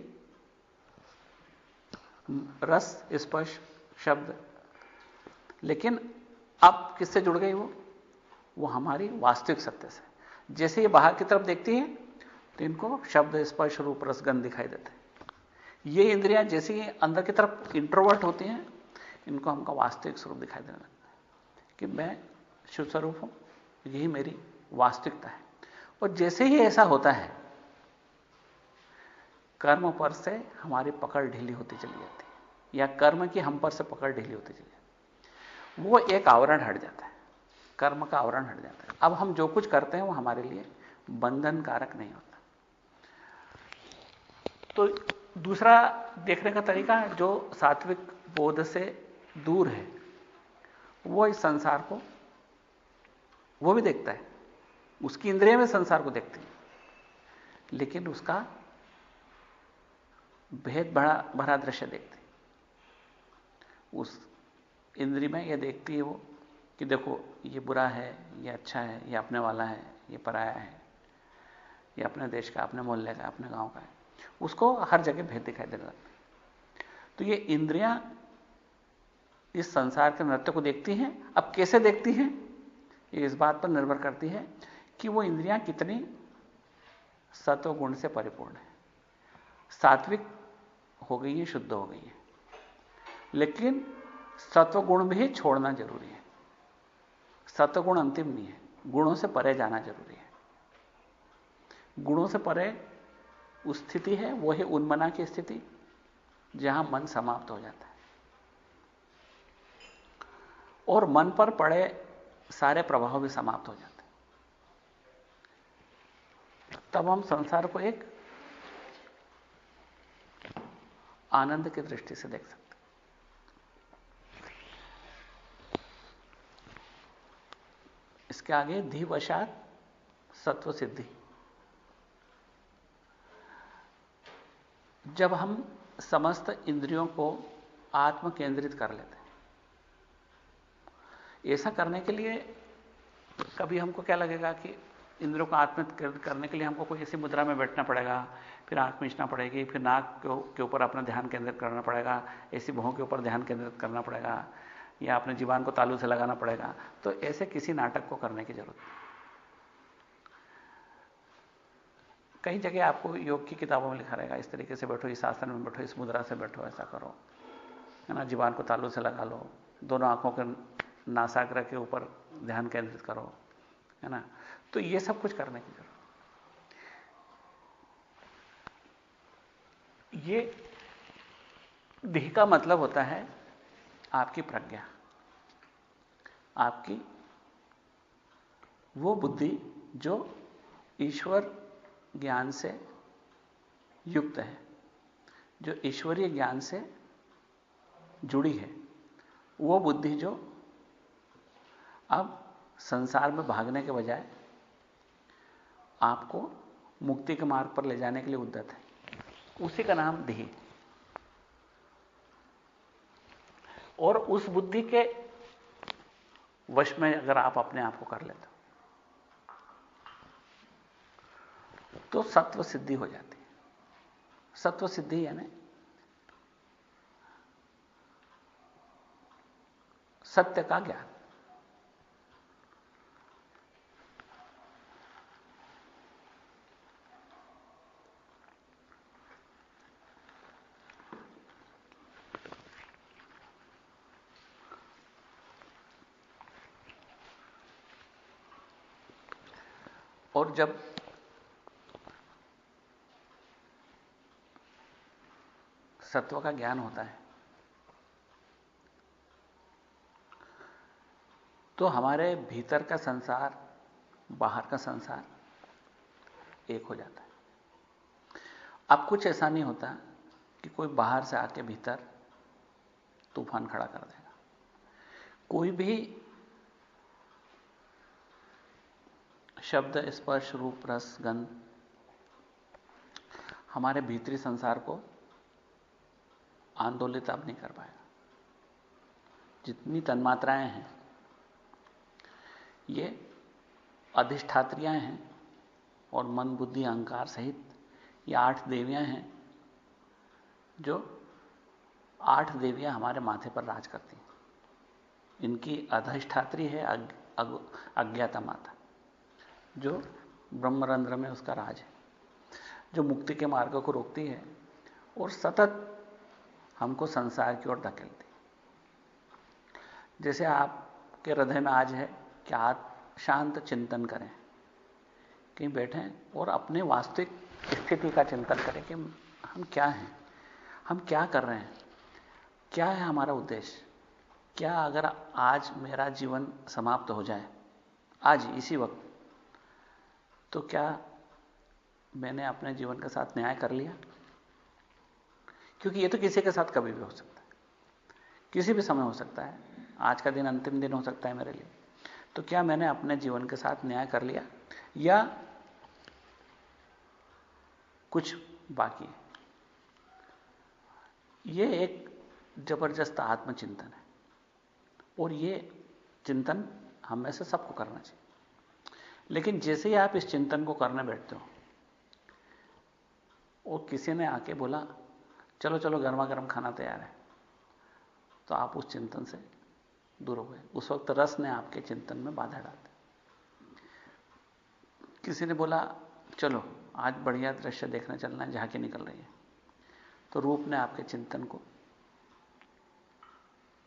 रस, स्पर्श, शब्द। लेकिन अब किससे जुड़ गई वो हमारी वास्तविक सत्य से। जैसे ये बाहर की तरफ देखती है, तो इनको शब्द, स्पर्श, रूप, रस, गंध दिखाई देते हैं। ये इंद्रियां जैसी अंदर की तरफ इंट्रोवर्ट होती हैं, इनको हमका वास्तविक स्वरूप दिखाई देने लगता है कि मैं शुद्ध स्वरूप हूं, यही मेरी वास्तविकता है। और जैसे ही ऐसा होता है, कर्म पर से हमारी पकड़ ढीली होती चली जाती है, या कर्म की हम पर से पकड़ ढीली होती चली जाती है। वो एक आवरण हट जाता है, कर्म का आवरण हट जाता है। अब हम जो कुछ करते हैं वो हमारे लिए बंधन कारक नहीं होता। तो दूसरा देखने का तरीका जो सात्विक बोध से दूर है, वो इस संसार को वो भी देखता है, उसकी इंद्रियां में संसार को देखती हैं, लेकिन उसका भेद भरा दृश्य देखती है। उस इंद्रिय में यह देखती है वो कि देखो ये बुरा है, ये अच्छा है, ये अपने वाला है, ये पराया है, ये अपने देश का, अपने मोहल्ले का, अपने गांव का है। उसको हर जगह भेद दिखाई देने लगता है। तो ये इंद्रियां इस संसार के नृत्य को देखती हैं। अब कैसे देखती हैं, ये इस बात पर निर्भर करती है कि वो इंद्रियां कितनी सत्व गुण से परिपूर्ण है। सात्विक हो गई है, शुद्ध हो गई है, लेकिन सत्व गुण भी छोड़ना जरूरी है। सत्व गुण अंतिम नहीं है, गुणों से परे जाना जरूरी है। गुणों से परे उस स्थिति है, वो है उन्मना की स्थिति, जहां मन समाप्त हो जाता है और मन पर पड़े सारे प्रभाव भी समाप्त हो जाते हैं। तब हम संसार को एक आनंद की दृष्टि से देख सकते हैं। इसके आगे धीवशात सत्व सिद्धि। जब हम समस्त इंद्रियों को आत्म केंद्रित कर लेते हैं, ऐसा करने के लिए कभी हमको क्या लगेगा कि इंद्रियों को आत्म केंद्रित करने के लिए हमको कोई ऐसी मुद्रा में बैठना पड़ेगा, फिर आंख मीचना पड़ेगी, फिर नाक के ऊपर अपना ध्यान केंद्रित करना पड़ेगा, ऐसी भौं के ऊपर ध्यान केंद्रित करना पड़ेगा, या अपने जीवान को तालू से लगाना पड़ेगा। तो ऐसे किसी नाटक को करने की जरूरत नहीं। कई जगह आपको योग की किताबों में लिखा रहेगा, इस तरीके से बैठो, इस आसन में बैठो, इस मुद्रा से बैठो, ऐसा करो, है ना, जीवान को तालू से लगा लो, दोनों आंखों के नासाग्र के ऊपर ध्यान केंद्रित करो, है ना। तो ये सब कुछ करने की जरूरत। ये देह का मतलब होता है आपकी प्रज्ञा, आपकी वो बुद्धि जो ईश्वर ज्ञान से युक्त है, जो ईश्वरीय ज्ञान से जुड़ी है, वो बुद्धि जो अब संसार में भागने के बजाय आपको मुक्ति के मार्ग पर ले जाने के लिए उद्यत है, उसी का नाम देह। और उस बुद्धि के वश में अगर आप अपने आप को कर लेते हो तो सत्व सिद्धि हो जाती है। सत्व सिद्धि यानी सत्य का ज्ञान। और जब सत्व का ज्ञान होता है तो हमारे भीतर का संसार, बाहर का संसार एक हो जाता है। अब कुछ ऐसा नहीं होता कि कोई बाहर से आके भीतर तूफान खड़ा कर देगा। कोई भी शब्द, स्पर्श, रूप, रस, गंध हमारे भीतरी संसार को आंदोलित अब नहीं कर पाएगा। जितनी तन्मात्राएं हैं ये अधिष्ठात्रियां हैं, और मन, बुद्धि, अहंकार सहित ये 8 देवियां हैं, जो 8 देवियां हमारे माथे पर राज करती हैं। इनकी अधिष्ठात्री है अज्ञाता माता, जो ब्रह्मरंध्र में उसका राज है। जो मुक्ति के मार्ग को रोकती है और सतत हमको संसार की ओर धकेलती। जैसे आपके हृदय में आज है कि आप शांत चिंतन करें, कहीं बैठें और अपने वास्तविक स्थिति का चिंतन करें कि हम क्या हैं, हम क्या कर रहे हैं, क्या है हमारा उद्देश्य। क्या अगर आज मेरा जीवन समाप्त हो जाए, आज इसी वक्त, तो क्या मैंने अपने जीवन के साथ न्याय कर लिया? क्योंकि ये तो किसी के साथ कभी भी हो सकता है, किसी भी समय हो सकता है। आज का दिन अंतिम दिन हो सकता है मेरे लिए। तो क्या मैंने अपने जीवन के साथ न्याय कर लिया या कुछ बाकी है? ये एक जबरदस्त आत्मचिंतन है और ये चिंतन हम में से सबको करना चाहिए। लेकिन जैसे ही आप इस चिंतन को करने बैठते हो और किसी ने आके बोला चलो चलो गर्मा गर्म खाना तैयार है, तो आप उस चिंतन से दूर हो गए। उस वक्त रस ने आपके चिंतन में बाधा डाल दी। किसी ने बोला चलो आज बढ़िया दृश्य देखने चलना है, झांकी निकल रही है, तो रूप ने आपके चिंतन को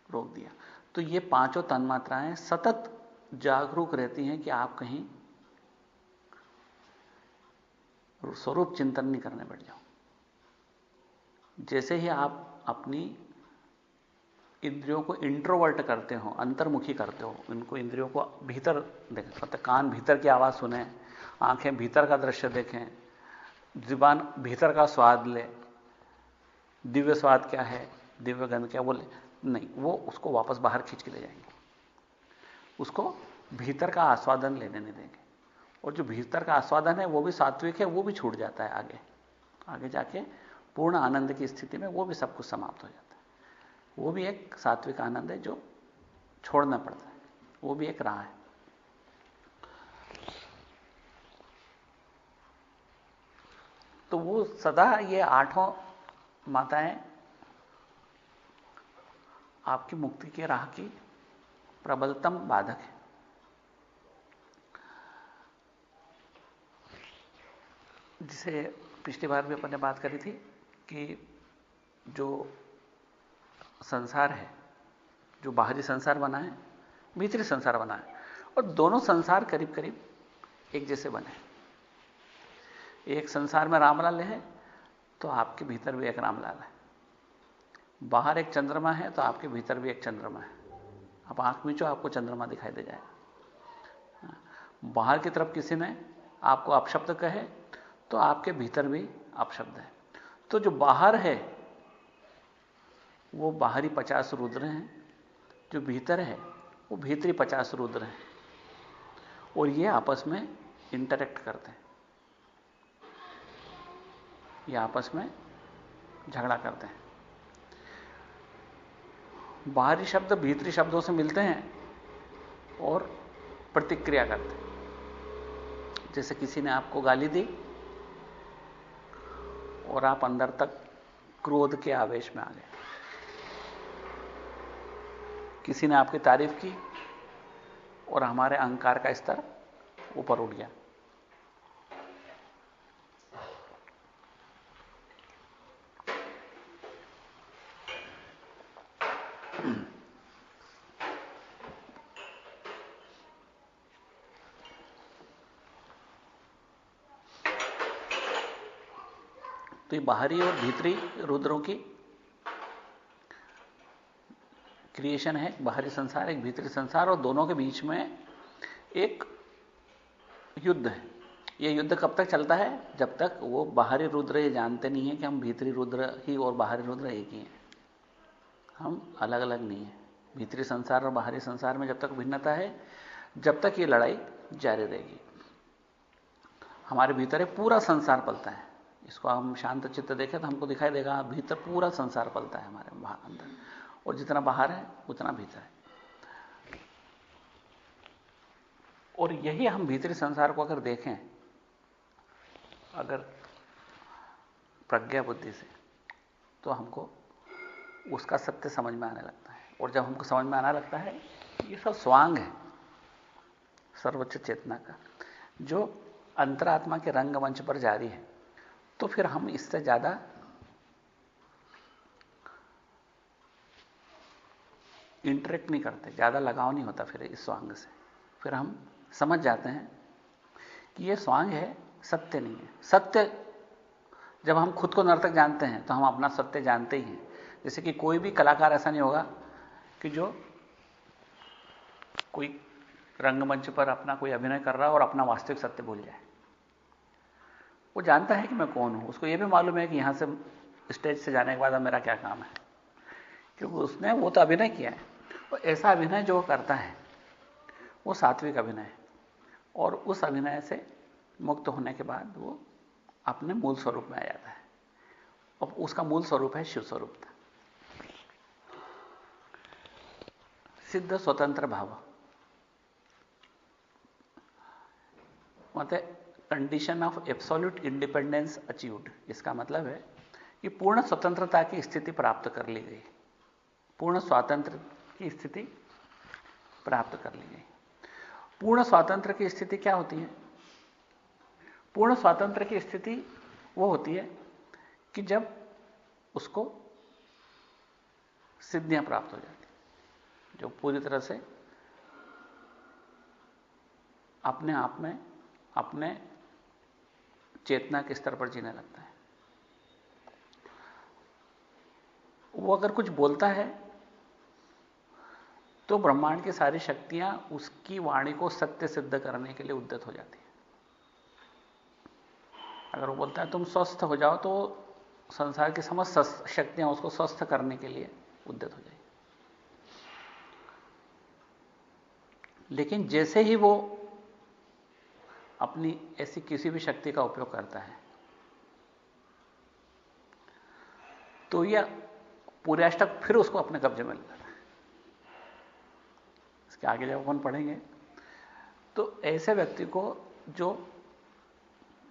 रोक दिया। तो ये पांचों तन्मात्राएं सतत जागरूक रहती हैं कि आप कहीं स्वरूप चिंतन नहीं करने बैठ जाओ। जैसे ही आप अपनी इंद्रियों को इंट्रोवर्ट करते हो, अंतर्मुखी करते हो, इनको इंद्रियों को भीतर देखें, मतलब कान भीतर की आवाज सुने, आंखें भीतर का दृश्य देखें, जुबान भीतर का स्वाद ले, दिव्य स्वाद क्या है, दिव्य गंध क्या, बोले नहीं, वो उसको वापस बाहर खींच के ले जाएंगे, उसको भीतर का आस्वादन लेने नहीं देंगे। और जो भीतर का आस्वादन है वो भी सात्विक है, वो भी छूट जाता है आगे आगे जाके पूर्ण आनंद की स्थिति में वो भी सब कुछ समाप्त हो जाता है। वो भी एक सात्विक आनंद है जो छोड़ना पड़ता है, वो भी एक राह है। तो वो सदा ये आठों माताएं आपकी मुक्ति की राह की प्रबलतम बाधक है। जिसे पिछली बार भी अपन ने बात करी थी कि जो संसार है, जो बाहरी संसार बना है, भीतरी संसार बना है, और दोनों संसार करीब करीब एक जैसे बने। एक संसार में रामलाल है तो आपके भीतर भी एक रामलाल है, बाहर एक चंद्रमा है तो आपके भीतर भी एक चंद्रमा है। आप आंख मीचो आपको चंद्रमा दिखाई दे जाएगा। बाहर की तरफ किसी ने आपको अपशब्द कहे तो आपके भीतर भी अपशब्द है। तो जो बाहर है वो बाहरी 50 रुद्र हैं, जो भीतर है वो भीतरी 50 रुद्र हैं, और ये आपस में इंटरेक्ट करते हैं, ये आपस में झगड़ा करते हैं। बाहरी शब्द भीतरी शब्दों से मिलते हैं और प्रतिक्रिया करते हैं। जैसे किसी ने आपको गाली दी और आप अंदर तक क्रोध के आवेश में आ गए। किसी ने आपकी तारीफ की और हमारे अहंकार का स्तर ऊपर उठ गया। तो ये बाहरी और भीतरी रुद्रों की क्रिएशन है। बाहरी संसार, एक भीतरी संसार, और दोनों के बीच में एक युद्ध है। यह युद्ध कब तक चलता है? जब तक वो बाहरी रुद्र ये जानते नहीं है कि हम भीतरी रुद्र ही और बाहरी रुद्र एक ही हैं, हम अलग अलग नहीं है। भीतरी संसार और बाहरी संसार में जब तक भिन्नता है, जब तक ये लड़ाई जारी रहेगी। हमारे भीतर एक पूरा संसार पलता है। इसको हम शांत चित्त देखें तो हमको दिखाई देगा भीतर पूरा संसार पलता है हमारे अंदर, और जितना बाहर है उतना भीतर है। और यही हम भीतरी संसार को अगर देखें, अगर प्रज्ञा बुद्धि से, तो हमको उसका सत्य समझ में आने लगता है। और जब हमको समझ में आने लगता है ये सब स्वांग है सर्वोच्च चेतना का, जो अंतरात्मा के रंगमंच पर जारी है, तो फिर हम इससे ज्यादा इंटरेक्ट नहीं करते, ज्यादा लगाव नहीं होता फिर इस स्वांग से। फिर हम समझ जाते हैं कि यह स्वांग है, सत्य नहीं है। सत्य, जब हम खुद को नर्तक जानते हैं तो हम अपना सत्य जानते ही हैं। जैसे कि कोई भी कलाकार ऐसा नहीं होगा कि जो कोई रंगमंच पर अपना कोई अभिनय कर रहा है और अपना वास्तविक सत्य भूल जाए। वो जानता है कि मैं कौन हूं, उसको यह भी मालूम है कि यहां से स्टेज से जाने के बाद अब मेरा क्या काम है, क्योंकि उसने वो तो अभिनय किया है। तो ऐसा अभिनय जो करता है वो सात्विक अभिनय है, और उस अभिनय से मुक्त होने के बाद वो अपने मूल स्वरूप में आ जाता है, और उसका मूल स्वरूप है शिव स्वरूप। सिद्ध स्वतंत्र भाव मतलब condition of absolute independence achieved. इसका मतलब है कि पूर्ण स्वतंत्रता की स्थिति प्राप्त कर ली गई, पूर्ण स्वातंत्र की स्थिति प्राप्त कर ली गई। पूर्ण स्वातंत्र की स्थिति क्या होती है? पूर्ण स्वातंत्र की स्थिति वो होती है कि जब उसको सिद्धियां प्राप्त हो जाती, जो पूरी तरह से अपने आप में अपने चेतना के स्तर पर जीने लगता है। वो अगर कुछ बोलता है तो ब्रह्मांड की सारी शक्तियां उसकी वाणी को सत्य सिद्ध करने के लिए उद्यत हो जाती है। अगर वो बोलता है तुम स्वस्थ हो जाओ, तो संसार की समस्त शक्तियां उसको स्वस्थ करने के लिए उद्यत हो जाएगी। लेकिन जैसे ही वो अपनी ऐसी किसी भी शक्ति का उपयोग करता है तो यह पूरे अष्टक फिर उसको अपने कब्जे में लेता है। इसके आगे जब अपन पढ़ेंगे तो ऐसे व्यक्ति को जो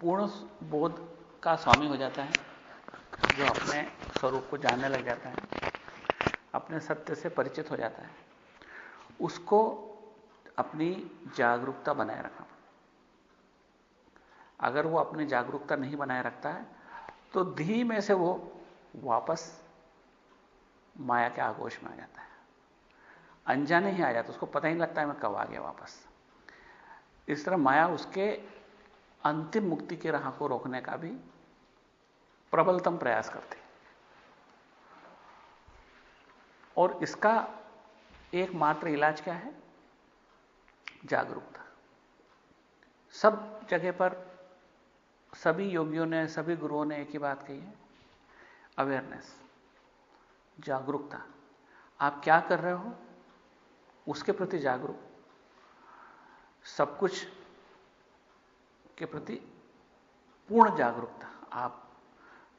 पूर्ण बोध का स्वामी हो जाता है, जो अपने स्वरूप को जानने लग जाता है, अपने सत्य से परिचित हो जाता है, उसको अपनी जागरूकता बनाए रखना। अगर वो अपनी जागरूकता नहीं बनाए रखता है तो धीमे से वो वापस माया के आगोश में आ जाता है। अनजाने ही आ जाता है, उसको पता ही नहीं लगता है मैं कब आ गया वापस। इस तरह माया उसके अंतिम मुक्ति की राह को रोकने का भी प्रबलतम प्रयास करती है। और इसका एकमात्र इलाज क्या है? जागरूकता। सब जगह पर सभी योगियों ने, सभी गुरुओं ने एक ही बात कही है, अवेयरनेस, जागरूकता। आप क्या कर रहे हो उसके प्रति जागरूक, सब कुछ के प्रति पूर्ण जागरूकता। आप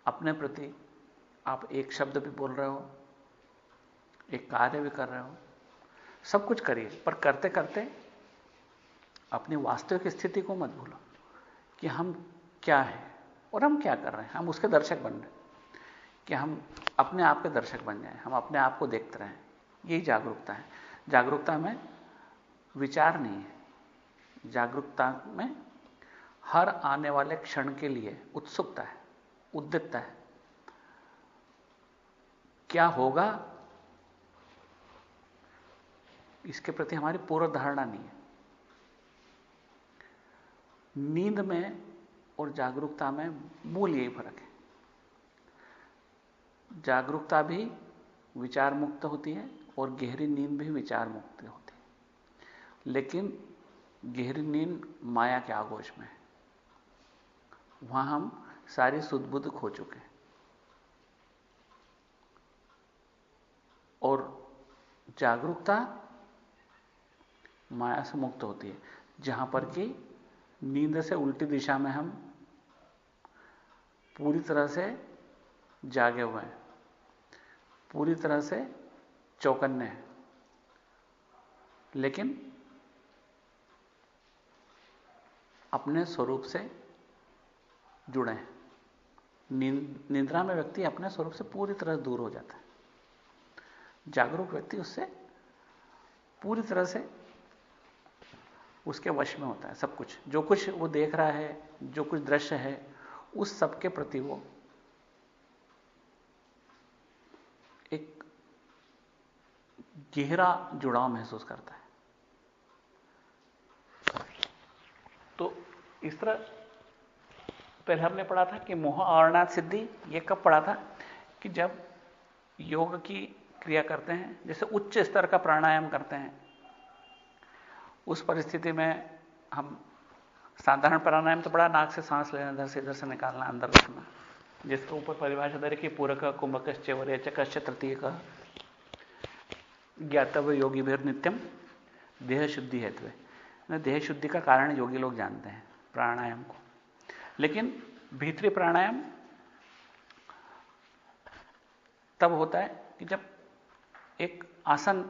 अपने प्रति, आप एक शब्द भी बोल रहे हो, एक कार्य भी कर रहे हो, सब कुछ करिए, पर करते करते अपनी वास्तविक स्थिति को मत भूलो कि हम क्या है और हम क्या कर रहे हैं। हम उसके दर्शक बन रहे हैं, कि हम अपने आप के दर्शक बन जाएं, हम अपने आप को देखते रहें। यही जागरूकता है। जागरूकता में विचार नहीं है, जागरूकता में हर आने वाले क्षण के लिए उत्सुकता है, उद्यतता है। क्या होगा इसके प्रति हमारी पूर्व धारणा नहीं है। नींद में और जागरूकता में मूल यही फर्क है। जागरूकता भी विचार मुक्त होती है और गहरी नींद भी विचार मुक्त होती है, लेकिन गहरी नींद माया के आगोश में है, वहां हम सारी सुध बुध खो चुके हैं। और जागरूकता माया से मुक्त होती है, जहां पर कि नींद से उल्टी दिशा में हम पूरी तरह से जागे हुए हैं, पूरी तरह से चौकन्ने हैं, लेकिन अपने स्वरूप से जुड़े हैं। निद्रा में व्यक्ति अपने स्वरूप से पूरी तरह दूर हो जाता है। जागरूक व्यक्ति उससे पूरी तरह से उसके वश में होता है। सब कुछ, जो कुछ वो देख रहा है, जो कुछ दृश्य है, उस सब के प्रति वो एक गहरा जुड़ाव महसूस करता है। तो इस तरह पहले हमने पढ़ा था कि मोह आवरणात् सिद्धि। यह कब पढ़ा था? कि जब योग की क्रिया करते हैं, जैसे उच्च स्तर का प्राणायाम करते हैं, उस परिस्थिति में हम साधारण प्राणायाम तो बड़ा, नाक से सांस लेना, इधर से निकालना, अंदर रखना, जिसके ऊपर परिभाषा दे रही कि पूरक कुंभक चवरेचक तृतीय का ज्ञातव्य योगी भीर नित्यम देह शुद्धि हेतु। देह शुद्धि का कारण योगी लोग जानते हैं प्राणायाम को। लेकिन भीतरी प्राणायाम तब होता है कि जब एक आसन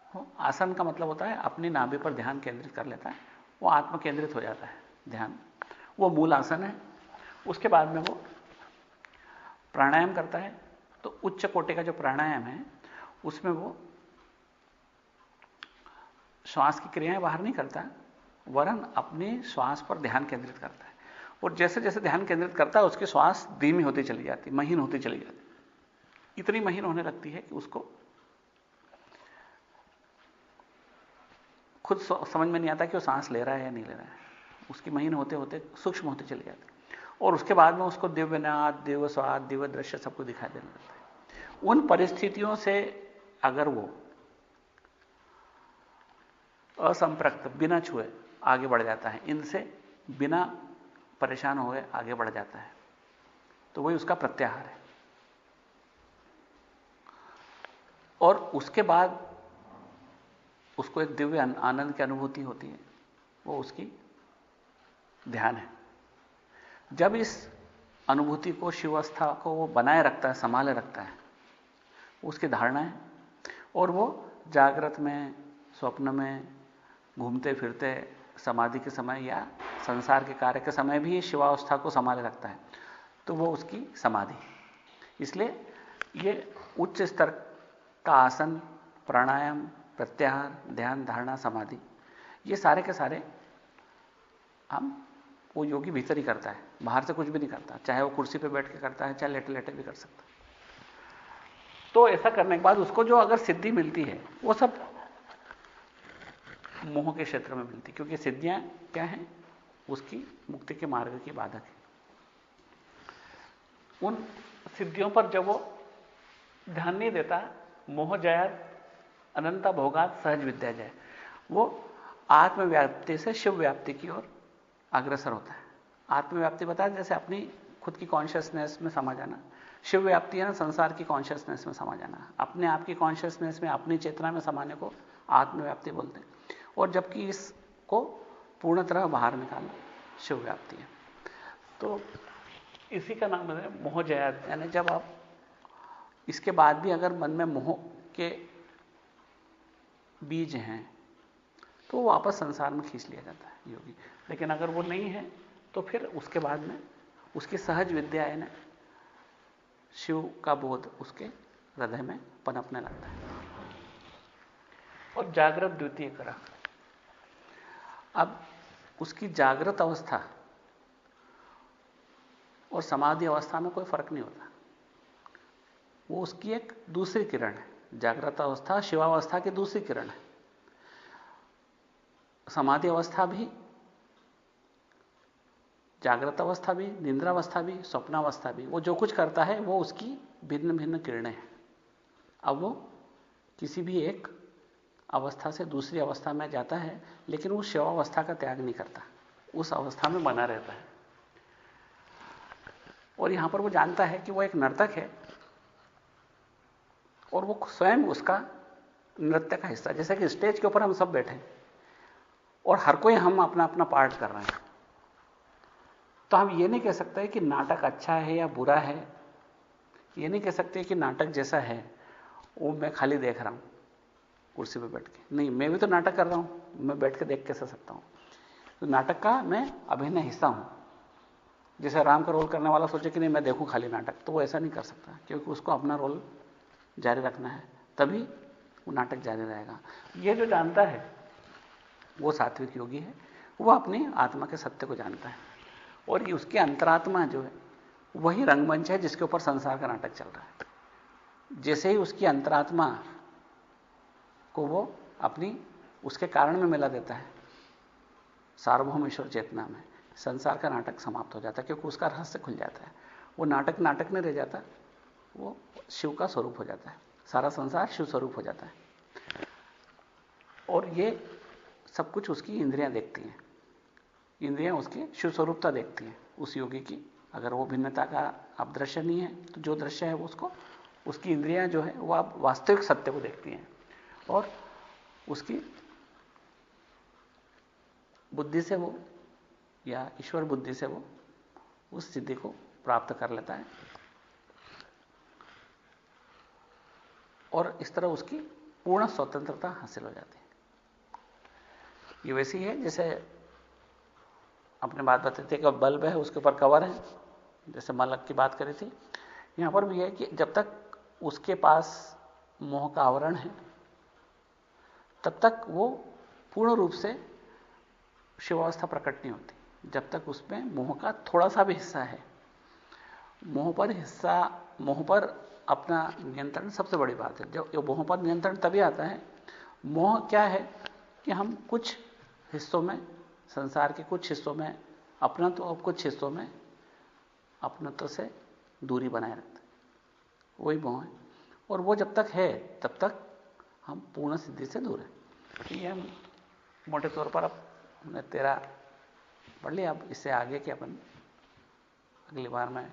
हो। आसन का मतलब होता है अपनी नाभि पर ध्यान केंद्रित कर लेता है, वो आत्म केंद्रित हो जाता है ध्यान, वो मूल आसन है। उसके बाद में वो प्राणायाम करता है। तो उच्च कोटि का जो प्राणायाम है उसमें वो श्वास की क्रियाएं बाहर नहीं करता, वरन अपने श्वास पर ध्यान केंद्रित करता है। और जैसे जैसे ध्यान केंद्रित करता है उसकी श्वास धीमी होती चली जाती, महीन होती चली जाती, इतनी महीन होने लगती है कि उसको खुद समझ में नहीं आता कि वो सांस ले रहा है या नहीं ले रहा है। उसकी महीन होते होते सूक्ष्म होती चली जाती, और उसके बाद में उसको दिव्य नाद, दिव्य स्वाद, दिव्य दृश्य सबको दिखाई देने लगता है। उन परिस्थितियों से अगर वो असंप्रक्त, बिना छुए आगे बढ़ जाता है, इनसे बिना परेशान हुए आगे बढ़ जाता है, तो वही उसका प्रत्याहार है। और उसके बाद उसको एक दिव्य आनंद की अनुभूति होती है, वो उसकी ध्यान है। जब इस अनुभूति को, शिवावस्था को वो बनाए रखता है, संभाले रखता है, उसकी धारणा है। और वो जागृत में, स्वप्न में, घूमते फिरते समाधि के समय या संसार के कार्य के समय भी शिवावस्था को संभाले रखता है, तो वो उसकी समाधि। इसलिए ये उच्च स्तर का आसन, प्राणायाम, प्रत्याहार, ध्यान, धारणा, समाधि, ये सारे के सारे वो योगी भीतर ही करता है, बाहर से कुछ भी नहीं करता। चाहे वो कुर्सी पे बैठ के करता है, चाहे लेटे लेटे भी कर सकता है। तो ऐसा करने के बाद उसको जो अगर सिद्धि मिलती है वो सब मोह के क्षेत्र में मिलती, क्योंकि सिद्धियां क्या हैं? उसकी मुक्ति के मार्ग की बाधक है। उन सिद्धियों पर जब वो ध्यान नहीं देता, मोह जयात अनंता भोगात सहज विद्या जय, वो आत्मव्याप्ति से शिव व्याप्ति की ओर अग्रसर होता है। आत्मव्याप्ति बताया जैसे अपनी खुद की कॉन्शियसनेस में समा जाना, शिव व्याप्ति है ना संसार की कॉन्शियसनेस में समा जाना, अपने आप की कॉन्शियसनेस में, अपनी चेतना में समाने को आत्मव्याप्ति बोलते हैं। और जबकि इसको पूर्ण तरह बाहर निकालना शिव व्याप्ति है। तो इसी का नाम है मोह जयात। यानी जब आप इसके बाद भी अगर मन में मोह के बीज हैं तो वो वापस संसार में खींच लिया जाता है योगी। लेकिन अगर वो नहीं है तो फिर उसके बाद में उसकी सहज विद्या है ना, शिव का बोध उसके हृदय में पनपने लगता है। और जागृत द्वितीय करा, अब उसकी जागृत अवस्था और समाधि अवस्था में कोई फर्क नहीं होता, वो उसकी एक दूसरी किरण है। जागृत अवस्था शिवावस्था की दूसरी किरण है। समाधि अवस्था भी, जागृत अवस्था भी, निद्रावस्था भी, स्वप्नावस्था भी, वो जो कुछ करता है वो उसकी भिन्न भिन्न किरणें हैं। अब वो किसी भी एक अवस्था से दूसरी अवस्था में जाता है, लेकिन वो शिवावस्था का त्याग नहीं करता, उस अवस्था में बना रहता है। और यहां पर वो जानता है कि वो एक नर्तक है और वो स्वयं उसका नृत्य का हिस्सा, जैसे कि स्टेज के ऊपर हम सब बैठे और हर कोई हम अपना अपना पार्ट कर रहे हैं। तो हम ये नहीं कह सकते कि नाटक अच्छा है या बुरा है, ये नहीं कह सकते कि नाटक जैसा है वो मैं खाली देख रहा हूं कुर्सी पे बैठ के। नहीं, मैं भी तो नाटक कर रहा हूं, मैं बैठ के देख कैसे सकता हूं? तो नाटक का मैं अभिन्न हिस्सा हूं। जैसे राम का रोल करने वाला सोचे कि नहीं मैं देखूं खाली नाटक, तो वो ऐसा नहीं कर सकता, क्योंकि उसको अपना रोल जारी रखना है, तभी वो नाटक जारी रहेगा। ये जो जानता है वो सात्विक योगी है, वो अपनी आत्मा के सत्य को जानता है। और ये उसकी अंतरात्मा जो है वही रंगमंच है जिसके ऊपर संसार का नाटक चल रहा है। जैसे ही उसकी अंतरात्मा को वो अपनी उसके कारण में मिला देता है, सार्वभौम ईश्वर चेतना में, संसार का नाटक समाप्त हो जाता है, क्योंकि उसका रहस्य खुल जाता है। वो नाटक नाटक नहीं रह जाता, वो शिव का स्वरूप हो जाता है। सारा संसार शिव स्वरूप हो जाता है। और ये सब कुछ उसकी इंद्रियां देखती हैं। इंद्रियां उसकी शिव स्वरूपता देखती हैं उस योगी की। अगर वो भिन्नता का अब दृश्य नहीं है तो जो दृश्य है वो उसको, उसकी इंद्रियां जो है वो अब वास्तविक सत्य को देखती हैं और उसकी बुद्धि से वो, या ईश्वर बुद्धि से वो उस सिद्धि को प्राप्त कर लेता है। और इस तरह उसकी पूर्ण स्वतंत्रता हासिल हो जाती है। ये वैसी है जैसे अपने बात बताते थे कि बल्ब है उसके ऊपर कवर है, जैसे मलक की बात करी थी। यहां पर भी है कि जब तक उसके पास मोह का आवरण है तब तक वो पूर्ण रूप से शिवावस्था प्रकट नहीं होती। जब तक उसमें मोह का थोड़ा सा भी हिस्सा है, मोह पर अपना नियंत्रण सबसे बड़ी बात है। जो मोह पर नियंत्रण तभी आता है, मोह क्या है कि हम कुछ हिस्सों में, संसार के कुछ हिस्सों में अपनत्व और कुछ हिस्सों में अपनत्व से दूरी बनाए रखते हैं, वही मोह है। और वो जब तक है तब तक हम पूर्ण सिद्धि से दूर हैं। ये हम मोटे तौर पर अब हमने 13 पढ़ लिया। अब इससे आगे के अपन अगली बार में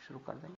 शुरू कर देंगे।